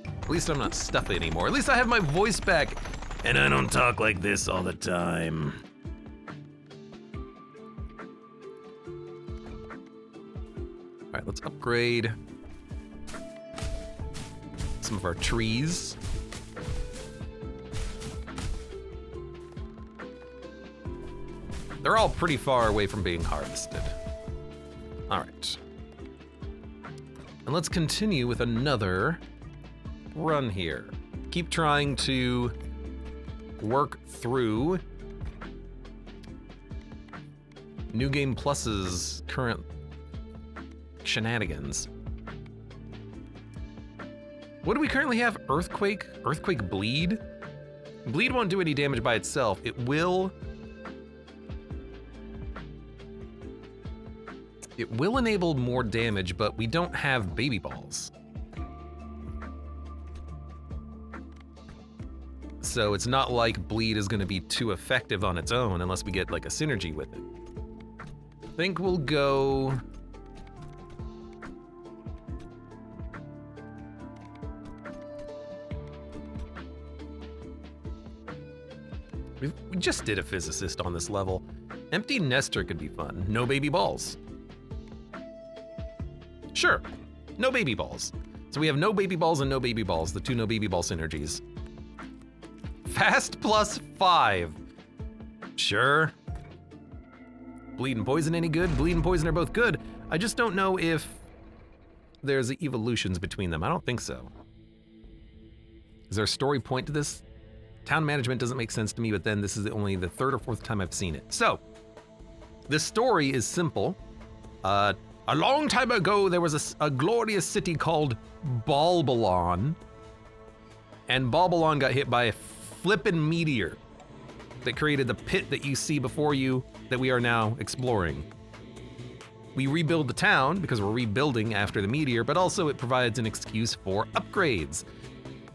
At least I'm not stuffy anymore. At least I have my voice back, and I don't talk like this all the time. All right, let's upgrade some of our trees. They're all pretty far away from being harvested. All right. And let's continue with another run here. Keep trying to work through New Game Plus's current shenanigans. What do we currently have? Earthquake? Earthquake Bleed? Bleed won't do any damage by itself. It will enable more damage, but we don't have baby balls. So it's not like Bleed is gonna be too effective on its own unless we get like a synergy with it. I think we'll go... We just did a physicist on this level. Empty nester could be fun. No baby balls. Sure, no baby balls. So we have no baby balls and no baby balls, the two no baby ball synergies. Fast +5. Sure. Bleed and poison any good? Bleed and poison are both good. I just don't know if there's evolutions between them. I don't think so. Is there a story point to this? Town management doesn't make sense to me, but then this is only the third or fourth time I've seen it. So, the story is simple. A long time ago, there was a glorious city called Balbalon, and Balbalon got hit by a flippin' meteor that created the pit that you see before you that we are now exploring. We rebuild the town because we're rebuilding after the meteor, but also it provides an excuse for upgrades.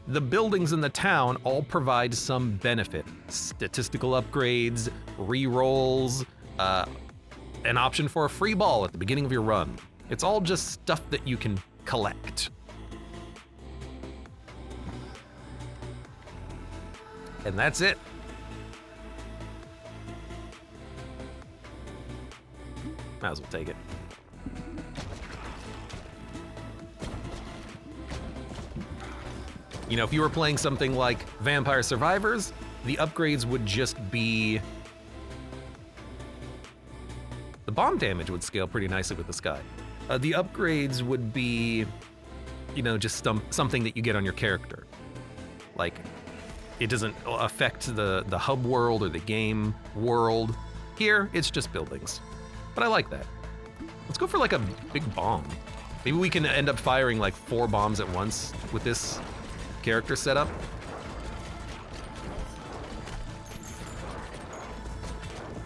The buildings in the town all provide some benefit. Statistical upgrades, re-rolls, an option for a free ball at the beginning of your run. It's all just stuff that you can collect. And that's it. Might as well take it. You know, if you were playing something like Vampire Survivors, the upgrades would just be... The bomb damage would scale pretty nicely with the sky. The upgrades would be, you know, just something that you get on your character. Like, it doesn't affect the hub world or the game world. Here, it's just buildings. But I like that. Let's go for like a big bomb. Maybe we can end up firing like 4 bombs at once with this character setup.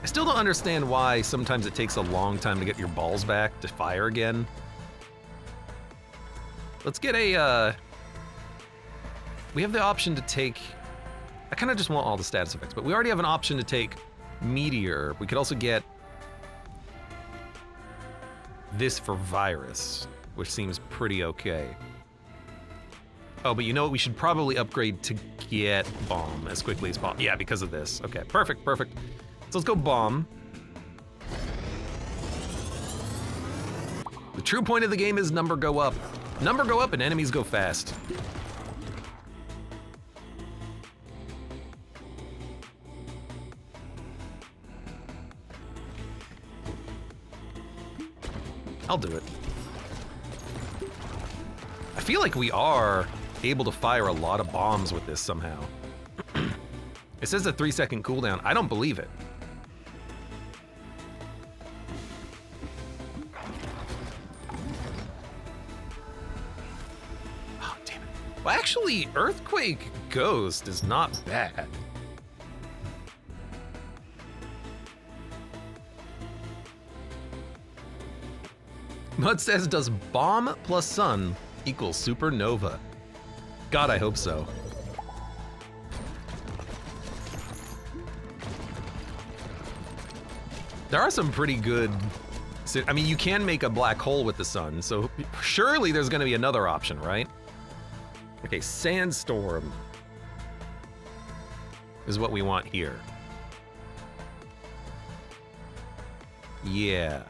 I still don't understand why sometimes it takes a long time to get your balls back to fire again. Let's get a, we have the option to take, I kind of just want all the status effects, but we already have an option to take Meteor. We could also get this for Virus, which seems pretty okay. Oh, but you know what? We should probably upgrade to get Bomb as quickly as possible. Yeah, because of this. Okay, perfect, perfect. So let's go Bomb. The true point of the game is number go up. Number go up and enemies go fast. I'll do it. feel like we are able to fire a lot of bombs with this somehow. It says a 3-second cooldown. I don't believe it. Oh, damn it. Well, actually, Earthquake Ghost is not bad. Mud says, does bomb plus sun equals supernova? God, I hope so. There are some pretty good, I mean, you can make a black hole with the sun, so surely there's gonna be another option, right? Okay, sandstorm is what we want here. Yeah.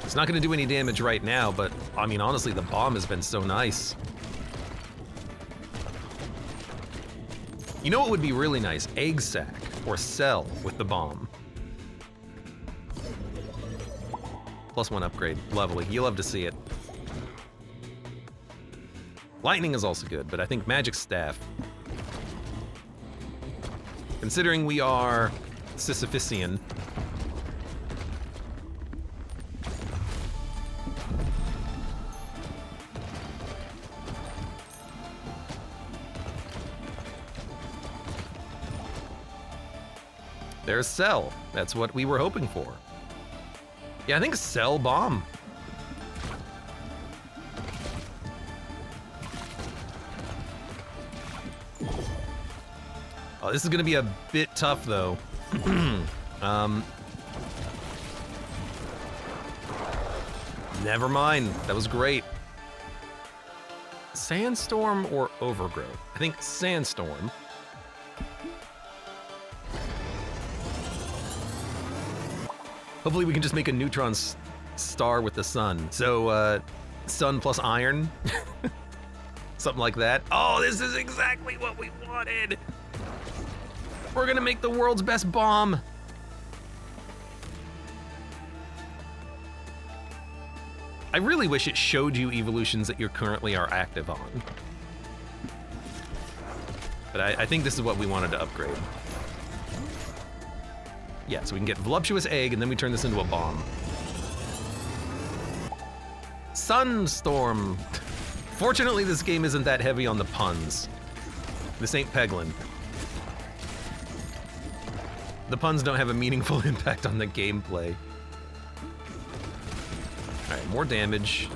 It's not going to do any damage right now, but I mean, honestly, the bomb has been so nice. You know what would be really nice? Egg sack or cell with the bomb. +1 upgrade. Lovely. You love to see it. Lightning is also good, but I think magic staff. Considering we are Sisyphusian. There's Cell. That's what we were hoping for. Yeah, I think Cell Bomb. Oh, this is gonna be a bit tough though. Never mind, that was great. Sandstorm or Overgrowth? I think Sandstorm. Hopefully we can just make a neutron star with the sun. So, sun plus iron? Something like that. Oh, this is exactly what we wanted! We're gonna make the world's best bomb! I really wish it showed you evolutions that you currently are active on. But I think this is what we wanted to upgrade. Yeah, so we can get Voluptuous Egg, and then we turn this into a bomb. Sunstorm. Fortunately, this game isn't that heavy on the puns. This ain't Peglin. The puns don't have a meaningful impact on the gameplay. Alright, more damage.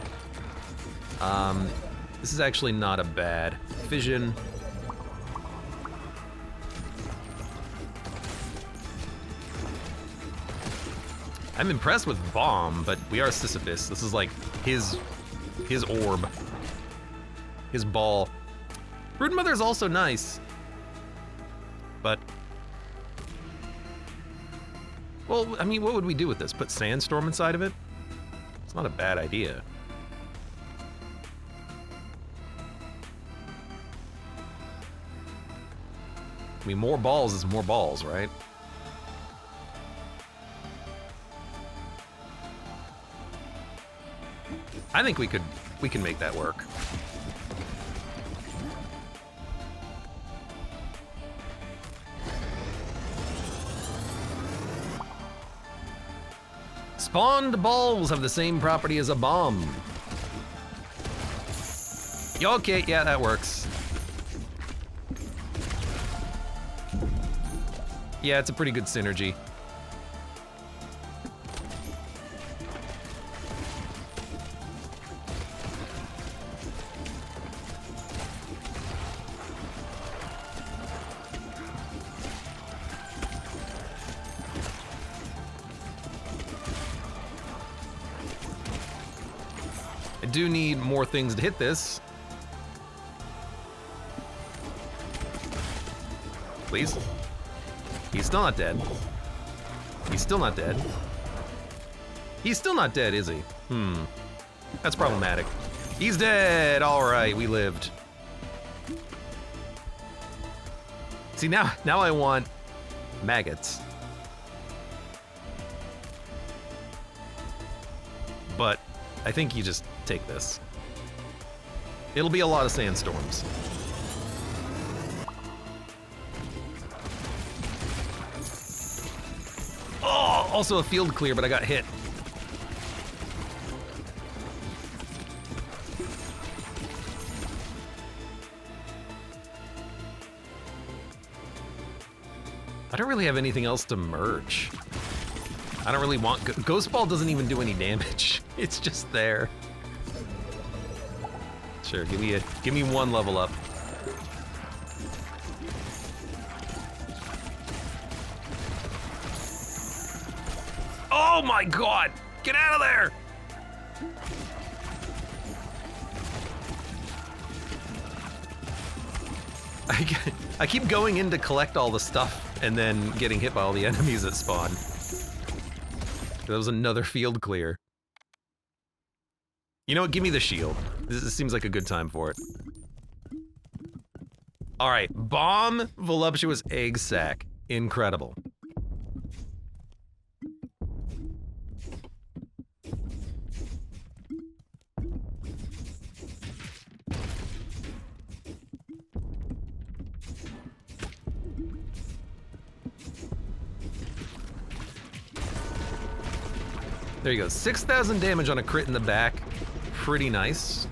This is actually not a bad fission. I'm impressed with Bomb, but we are Sisyphus. This is like his orb. His ball. Brood Mother is also nice. But... well, I mean, what would we do with this? Put Sandstorm inside of it? It's not a bad idea. I mean, more balls is more balls, right? I think we can make that work. Spawned balls have the same property as a bomb. Okay, yeah, that works. Yeah, it's a pretty good synergy. I do need more things to hit this. Please. He's still not dead. He's still not dead. He's still not dead, is he? That's problematic. He's dead! Alright, we lived. See, now I want maggots. But I think you just take this. It'll be a lot of sandstorms. Oh, also a field clear, but I got hit. I don't really have anything else to merge. I don't really want... Ghost Ball doesn't even do any damage. It's just there. Sure, give me one level up. Oh my god! Get out of there! I keep going in to collect all the stuff and then getting hit by all the enemies that spawn. That was another field clear. You know what? Give me the shield. This seems like a good time for it. All right, bomb voluptuous egg sac. Incredible. There you go, 6,000 damage on a crit in the back. Pretty nice.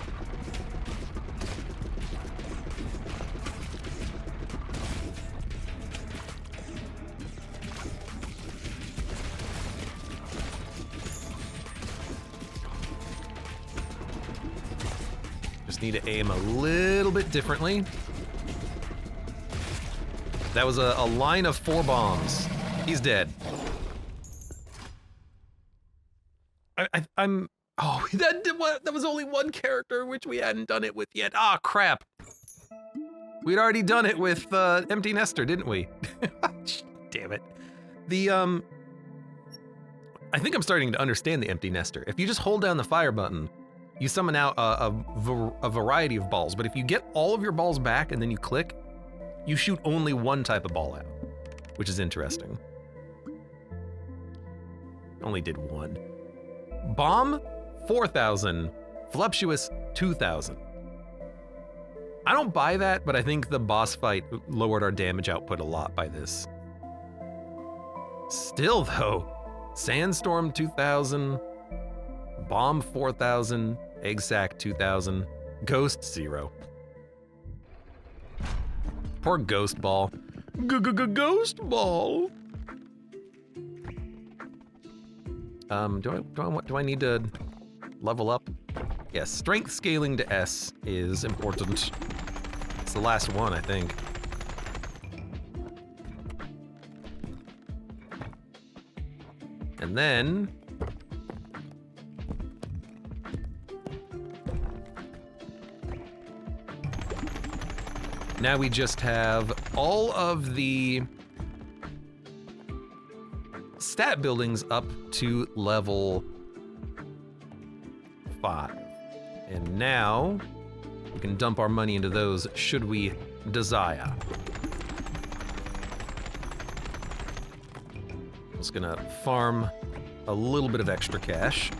Just need to aim a little bit differently. That was a line of 4 bombs. He's dead. I'm... Oh, that was only one character which we hadn't done it with yet. Ah, crap. We'd already done it with Empty Nester, didn't we? Damn it. I think I'm starting to understand the Empty Nester. If you just hold down the fire button, you summon out a variety of balls, but if you get all of your balls back and then you click, you shoot only one type of ball out, which is interesting. Only did one. Bomb, 4,000. Voluptuous, 2,000. I don't buy that, but I think the boss fight lowered our damage output a lot by this. Still, though, Sandstorm, 2,000. Bomb, 4,000. Egg sac, 2,000. Ghost, 0. Poor Ghost Ball. Ghost Ball. Do I need to level up? Yes, strength scaling to S is important. It's the last one, I think. And then... now we just have all of the stat buildings up to level 5. And now we can dump our money into those should we desire. I'm just gonna farm a little bit of extra cash.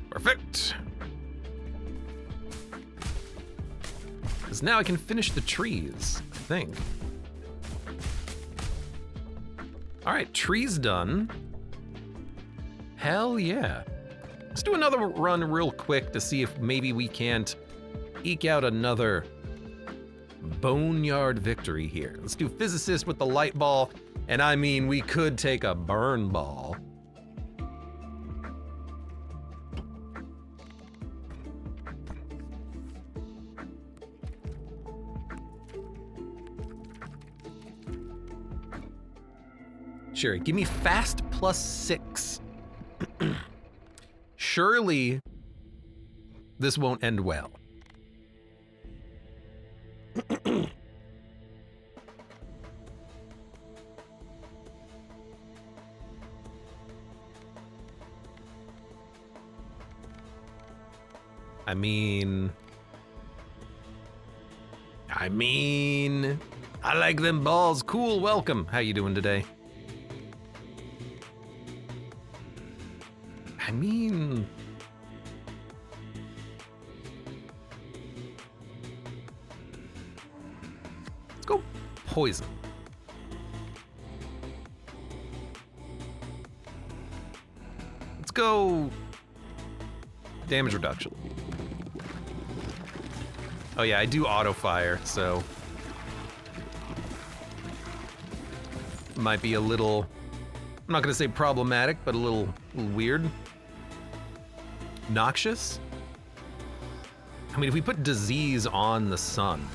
Perfect. Because now I can finish the trees, I think. All right, trees done. Hell yeah. Let's do another run real quick to see if maybe we can't eke out another boneyard victory here. Let's do physicist with the light ball, and I mean, we could take a burn ball. Sure, give me fast +6. Surely this won't end well. I mean, I mean, I like them balls. Cool, welcome. How you doing today? I mean... let's go poison. Let's go damage reduction. Oh yeah, I do auto fire, so might be a little, I'm not gonna say problematic, but a little weird. Noxious? I mean, if we put disease on the sun,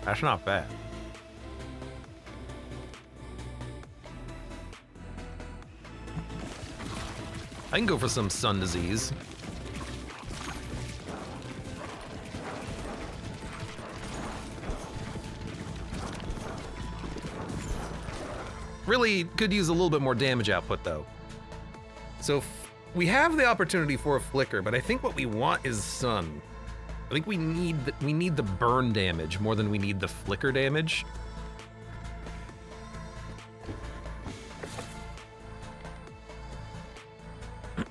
that's not bad. I can go for some sun disease. Really could use a little bit more damage output though. So we have the opportunity for a flicker, but I think what we want is sun. I think we need the burn damage more than we need the flicker damage.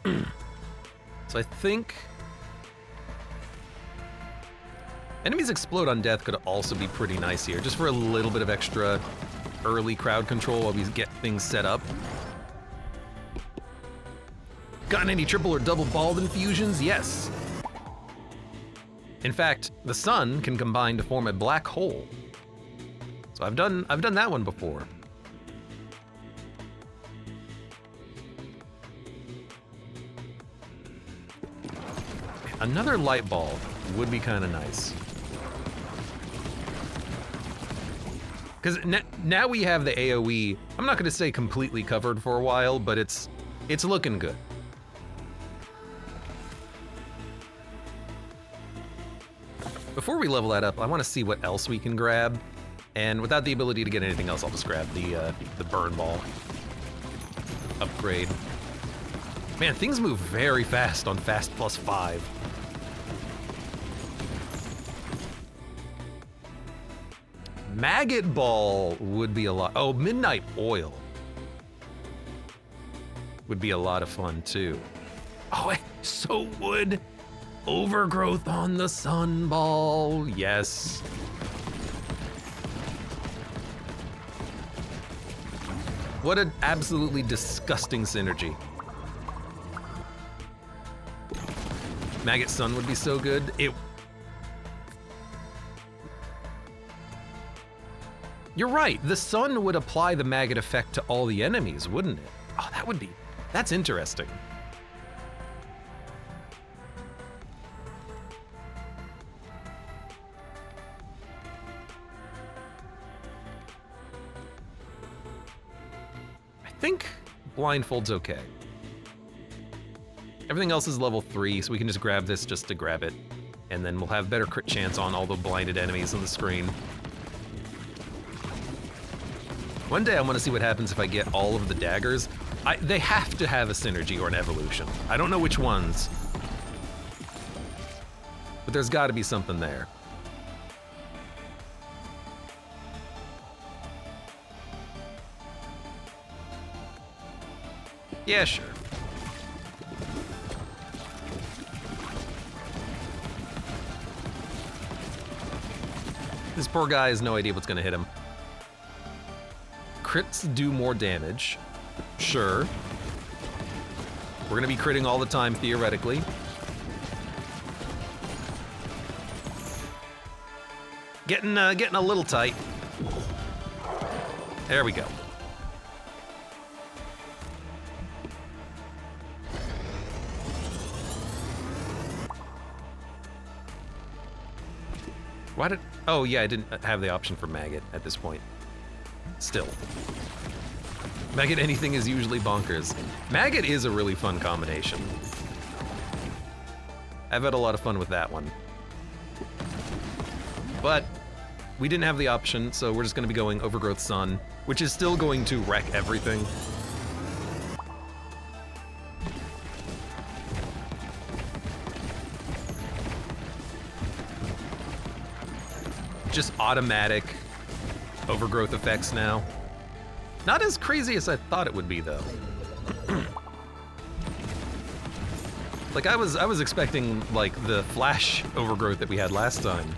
So I think enemies explode on death could also be pretty nice here, just for a little bit of extra early crowd control while we get things set up. Gotten any triple or double balled infusions? Yes. In fact, the sun can combine to form a black hole. So I've done that one before. Another light ball would be kind of nice. Because now we have the AoE, I'm not gonna say completely covered for a while, but it's looking good. Before we level that up, I wanna see what else we can grab. And without the ability to get anything else, I'll just grab the burn ball upgrade. Man, things move very fast on Fast +5. Maggot ball would be a lot. Oh, midnight oil would be a lot of fun too. Oh, so would overgrowth on the sun ball. Yes. What an absolutely disgusting synergy. Maggot sun would be so good. You're right, the sun would apply the maggot effect to all the enemies, wouldn't it? Oh, that's interesting. I think blindfold's okay. Everything else is level 3, so we can just grab this just to grab it. And then we'll have better crit chance on all the blinded enemies on the screen. One day I want to see what happens if I get all of the daggers. They have to have a synergy or an evolution. I don't know which ones, but there's got to be something there. Yeah, sure. This poor guy has no idea what's gonna hit him. Crits do more damage. Sure. We're gonna be critting all the time, theoretically. Getting a little tight. There we go. Why did... oh yeah, I didn't have the option for maggot at this point. Still. Maggot anything is usually bonkers. Maggot is a really fun combination. I've had a lot of fun with that one. But we didn't have the option, so we're just gonna be going Overgrowth Sun, which is still going to wreck everything. just automatic overgrowth effects now. Not as crazy as I thought it would be, though. Like, I was expecting, like, the flash overgrowth that we had last time.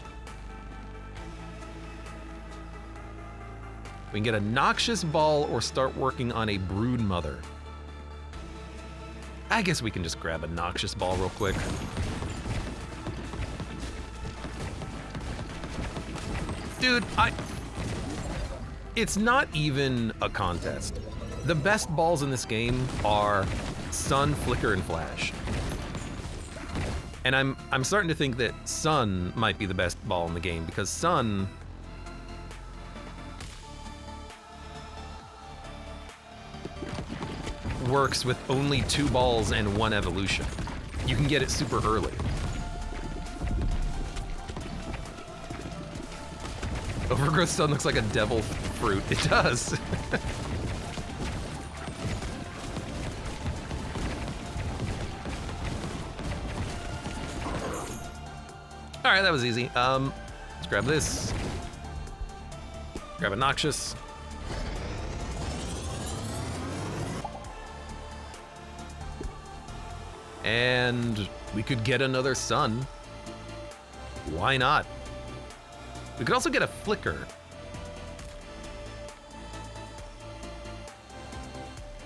We can get a noxious ball or start working on a brood mother. I guess we can just grab a noxious ball real quick. Dude, it's not even a contest. The best balls in this game are Sun, Flicker, and Flash. And I'm starting to think that Sun might be the best ball in the game, because Sun works with only 2 balls and 1 evolution. You can get it super early. Overgrowth Sun looks like a devil fruit. It does. All right, that was easy. Let's grab this. Grab a Noxious. And we could get another Sun. Why not? We could also get a Flicker.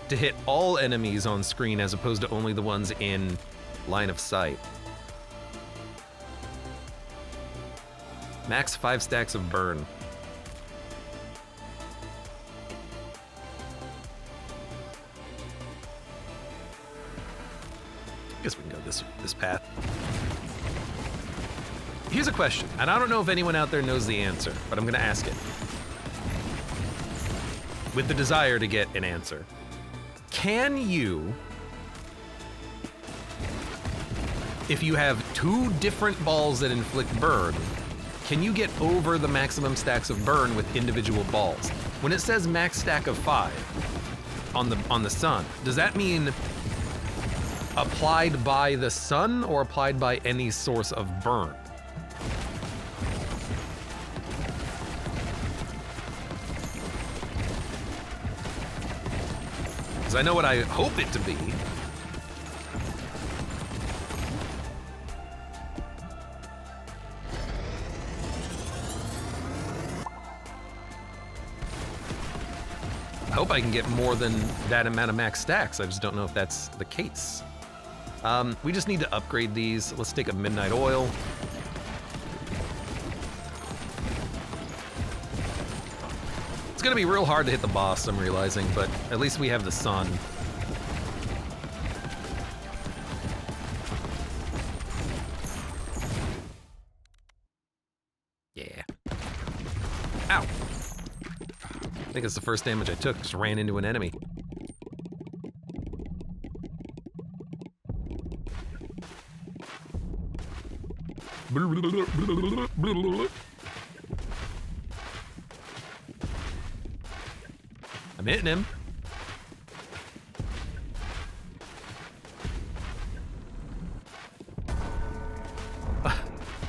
To hit all enemies on screen as opposed to only the ones in line of sight. Max 5 stacks of burn. I guess we can go this path. Here's a question, and I don't know if anyone out there knows the answer, but I'm gonna ask it. With the desire to get an answer. Can you, if you have 2 different balls that inflict burn, can you get over the maximum stacks of burn with individual balls? When it says max stack of 5 on the Sun, does that mean applied by the Sun or applied by any source of burn? Because I know what I hope it to be. I hope I can get more than that amount of max stacks. I just don't know if that's the case. We just need to upgrade these. Let's take a Midnight Oil. It's gonna be real hard to hit the boss, I'm realizing, but at least we have the Sun. Yeah. Ow. I think it's the first damage I took, just ran into an enemy. I'm hitting him.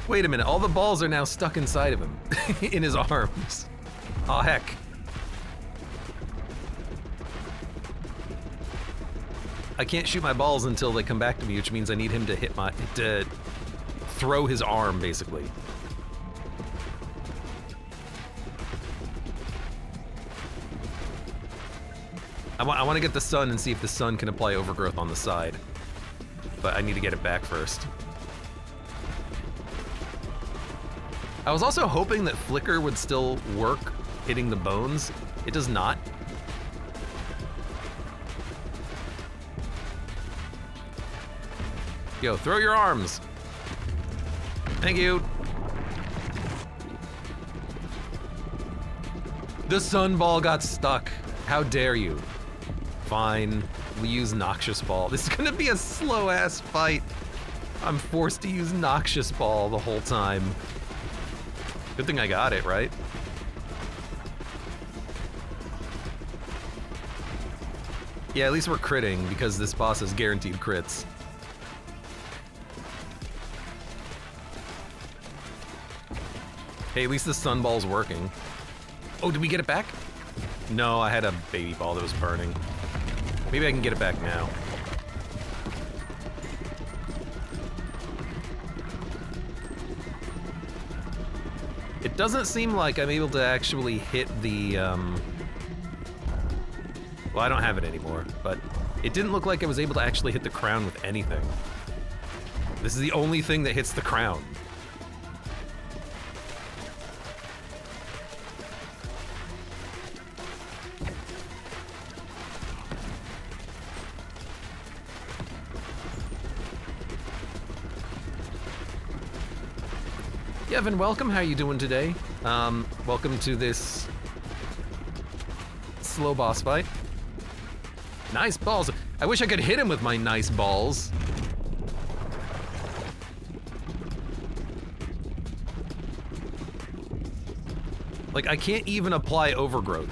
Wait a minute, all the balls are now stuck inside of him, in his arms. Oh heck. I can't shoot my balls until they come back to me, which means I need him to hit to throw his arm, basically. I want to get the Sun and see if the Sun can apply overgrowth on the side. But I need to get it back first. I was also hoping that Flicker would still work hitting the bones. It does not. Yo, throw your arms. Thank you. The Sun Ball got stuck. How dare you? Fine, we use Noxious Ball. This is gonna be a slow-ass fight. I'm forced to use Noxious Ball the whole time. Good thing I got it, right? Yeah, at least we're critting because this boss is guaranteed crits. Hey, at least the sunball's working. Oh, did we get it back? No, I had a baby ball that was burning. Maybe I can get it back now. It doesn't seem like I'm able to actually hit the, well, I don't have it anymore, but it didn't look like I was able to actually hit the crown with anything. This is the only thing that hits the crown. Evan, welcome. How you doing today? Welcome to this slow boss fight. Nice balls. I wish I could hit him with my nice balls. Like, I can't even apply overgrowth.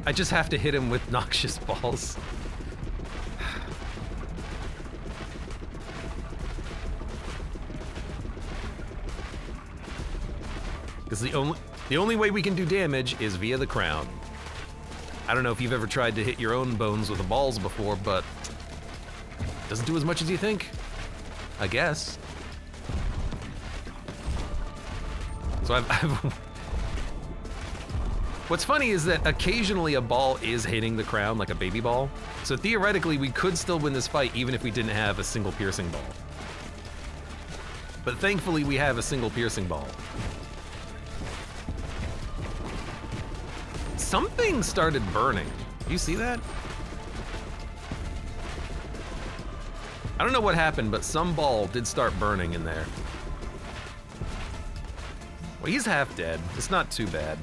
I just have to hit him with noxious balls. Because the only way we can do damage is via the crown. I don't know if you've ever tried to hit your own bones with the balls before, but it doesn't do as much as you think, I guess. So What's funny is that occasionally a ball is hitting the crown, like a baby ball. So theoretically, we could still win this fight even if we didn't have a single piercing ball. But thankfully, we have a single piercing ball. Something started burning. Do you see that? I don't know what happened, but some ball did start burning in there. Well, he's half dead. It's not too bad.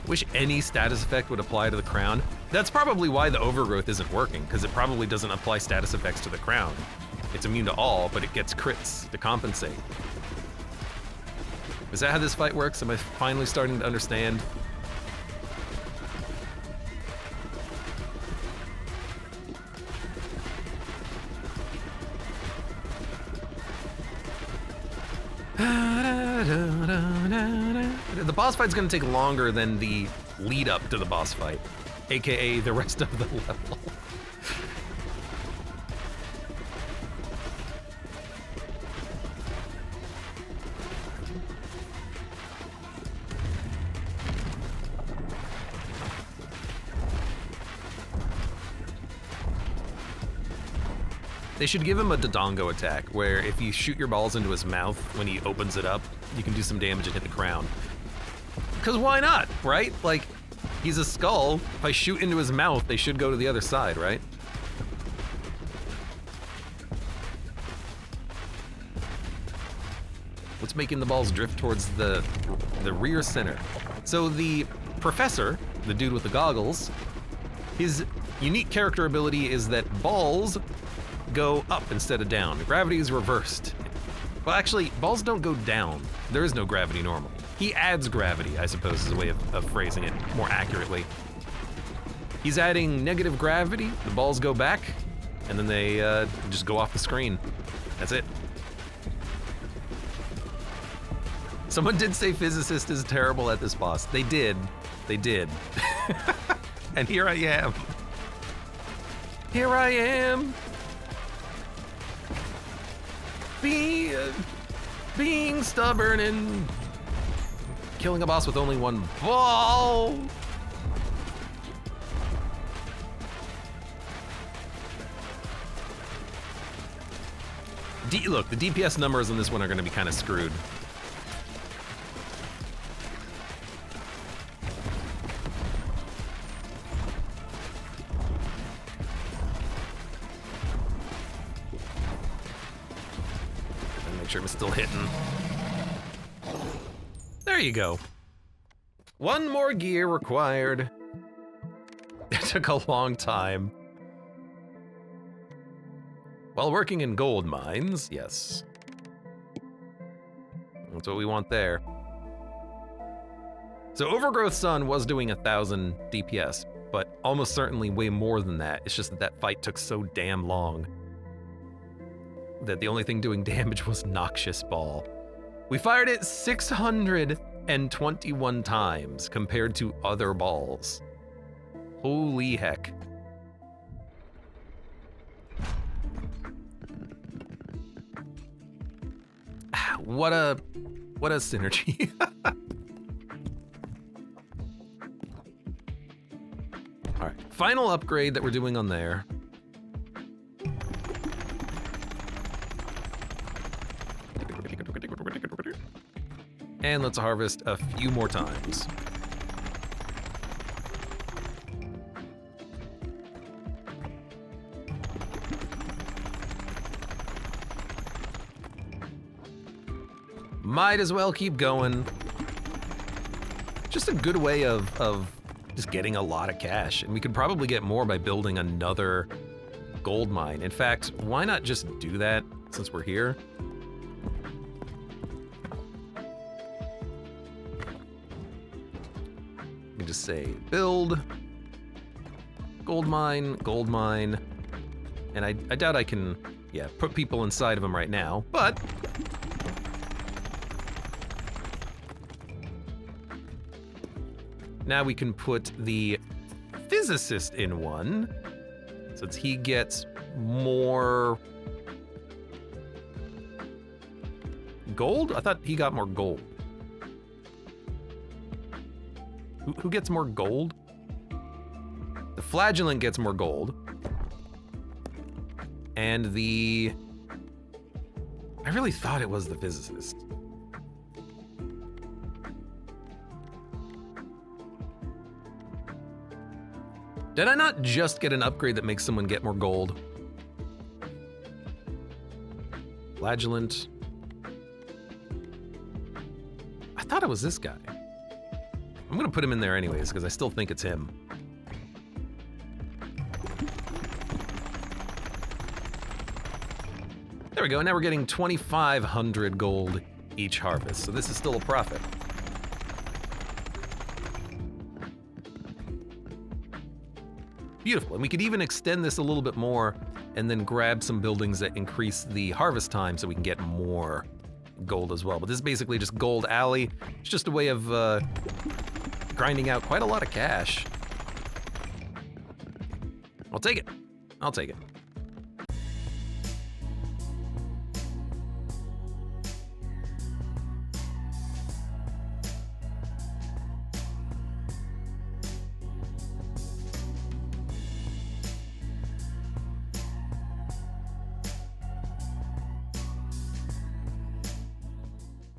Wish any status effect would apply to the crown. That's probably why the overgrowth isn't working, because it probably doesn't apply status effects to the crown. It's immune to all, but it gets crits to compensate. Is that how this fight works? Am I finally starting to understand? The boss fight's gonna take longer than the lead up to the boss fight, aka the rest of the level. They should give him a Dodongo attack, where if you shoot your balls into his mouth when he opens it up, you can do some damage and hit the crown. Because why not, right? Like, he's a skull. If I shoot into his mouth, they should go to the other side, right? What's making the balls drift towards the rear center? So the professor, the dude with the goggles, his unique character ability is that balls go up instead of down. Gravity is reversed. Well, actually, balls don't go down. There is no gravity normally. He adds gravity, I suppose, is a way of phrasing it more accurately. He's adding negative gravity, the balls go back, and then they just go off the screen. That's it. Someone did say physicist is terrible at this boss. They did. They did. And here I am. Here I am. Being stubborn and killing a boss with only one ball. Look, the DPS numbers on this one are going to be kind of screwed. Make sure I'm still hitting. There you go. One more gear required. It took a long time. While working in gold mines, yes. That's what we want there. So Overgrowth Sun was doing 1,000 DPS, but almost certainly way more than that. It's just that that fight took so damn long that the only thing doing damage was Noxious Ball. We fired it 621 times compared to other balls. Holy heck. What a synergy. All right, final upgrade that we're doing on there. And let's harvest a few more times. Might as well keep going. Just a good way of just getting a lot of cash. And we could probably get more by building another gold mine. In fact, why not just do that since we're here? We can just say build, gold mine, and I doubt I can, yeah, put people inside of them right now, but now we can put the physicist in one, since he gets more gold? I thought he got more gold. Who gets more gold? The flagellant gets more gold. And I really thought it was the physicist. Did I not just get an upgrade that makes someone get more gold? Flagellant. I thought it was this guy. I'm gonna put him in there anyways, because I still think it's him. There we go, now we're getting 2,500 gold each harvest, so this is still a profit. Beautiful, and we could even extend this a little bit more and then grab some buildings that increase the harvest time so we can get more gold as well. But this is basically just Gold Alley. It's just a way of grinding out quite a lot of cash. I'll take it. I'll take it.